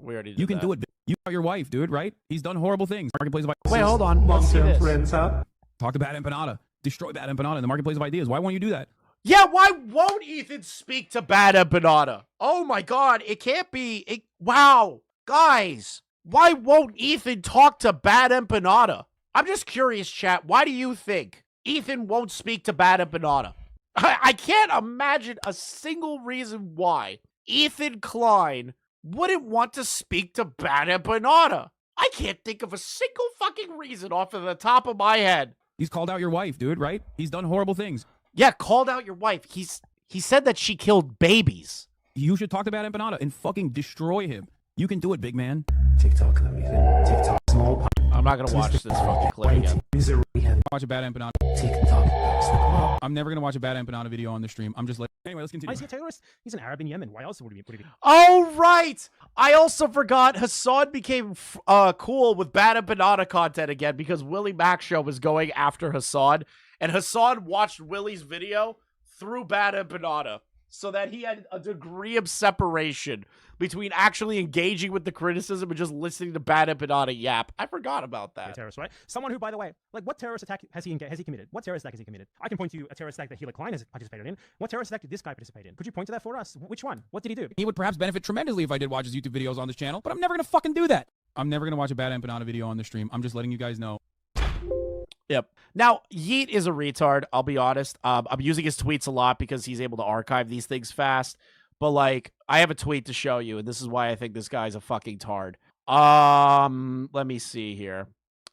already did You can that. do it. You are your wife, dude, right? He's done horrible things. Marketplace of Wait, hold on. Let's see this. Talk to Bad Empanada. Destroy Bad Empanada in the marketplace of ideas. Why won't you do that? Yeah, why won't Ethan speak to Bad Empanada? Oh my God, it can't be. Wow, guys, why won't Ethan talk to Bad Empanada? I'm just curious, chat. Why do you think Ethan won't speak to Bad Empanada? I can't imagine a single reason why Ethan Klein wouldn't want to speak to Bad Empanada. I can't think of a single fucking reason off of the top of my head. He's called out your wife, dude, right? He's done horrible things. Yeah, called out your wife. He said that she killed babies. You should talk to Bad Empanada and fucking destroy him. You can do it, big man. TikTok, let me think. TikTok, small part. I'm not gonna watch this fucking clip again. Misery and Watch a Bad Empanada. TikTok. I'm never gonna watch a Bad Empanada video on the stream. I'm just like, anyway, let's continue. Why is he a terrorist? He's an Arab in Yemen. Why else would he be? Oh, right. I also forgot Hassan became cool with Bad Empanada content again because Willie Mac Show was going after Hassan. And Hassan watched Willie's video through Bad Empanada so that he had a degree of separation between actually engaging with the criticism and just listening to Bad Empanada yap. I forgot about that. Terrorist, right? Someone who, by the way, like, what terrorist attack has he committed? What terrorist attack has he committed? I can point to a terrorist attack that Klein has participated in. What terrorist attack did this guy participate in? Could you point to that for us? Which one? What did he do? He would perhaps benefit tremendously if I did watch his YouTube videos on this channel, but I'm never gonna fucking do that. I'm never gonna watch a Bad Empanada video on the stream. I'm just letting you guys know. Yep. Now, Yeet is a retard, I'll be honest. I'm using his tweets a lot because he's able to archive these things fast. But, like, I have a tweet to show you, and this is why I think this guy's a fucking tard. Let me see here.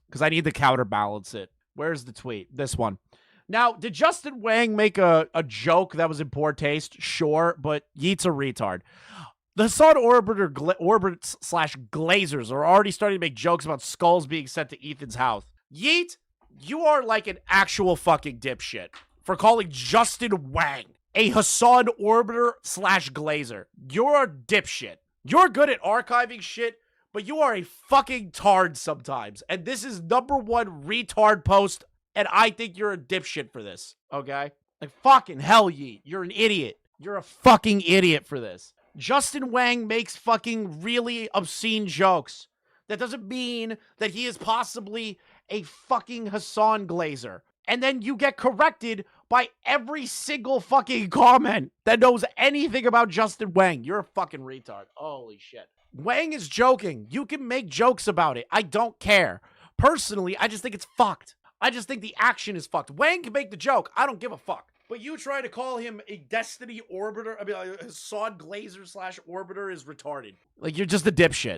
Because I need to counterbalance it. Where's the tweet? This one. Now, did Justin Wang make a joke that was in poor taste? Sure, but Yeet's a retard. The Hassan Orbiter slash Glazers are already starting to make jokes about skulls being sent to Ethan's house. Yeet, you are like an actual fucking dipshit for calling Justin Wang a Hassan Orbiter slash Glazer. You're a dipshit. You're good at archiving shit, but you are a fucking tard sometimes. And this is #1 retard post, and I think you're a dipshit for this, okay? Like, fucking hell, Yeet. You're an idiot. You're a fucking idiot for this. Justin Wang makes fucking really obscene jokes. That doesn't mean that he is possibly a fucking Hassan Glazer. And then you get corrected by every single fucking comment that knows anything about Justin Wang. You're a fucking retard. Holy shit. Wang is joking. You can make jokes about it. I don't care. Personally, I just think it's fucked. I just think the action is fucked. Wang can make the joke. I don't give a fuck. But you try to call him a Destiny Orbiter, I mean, Hassan Glazer slash Orbiter is retarded. Like, you're just a dipshit.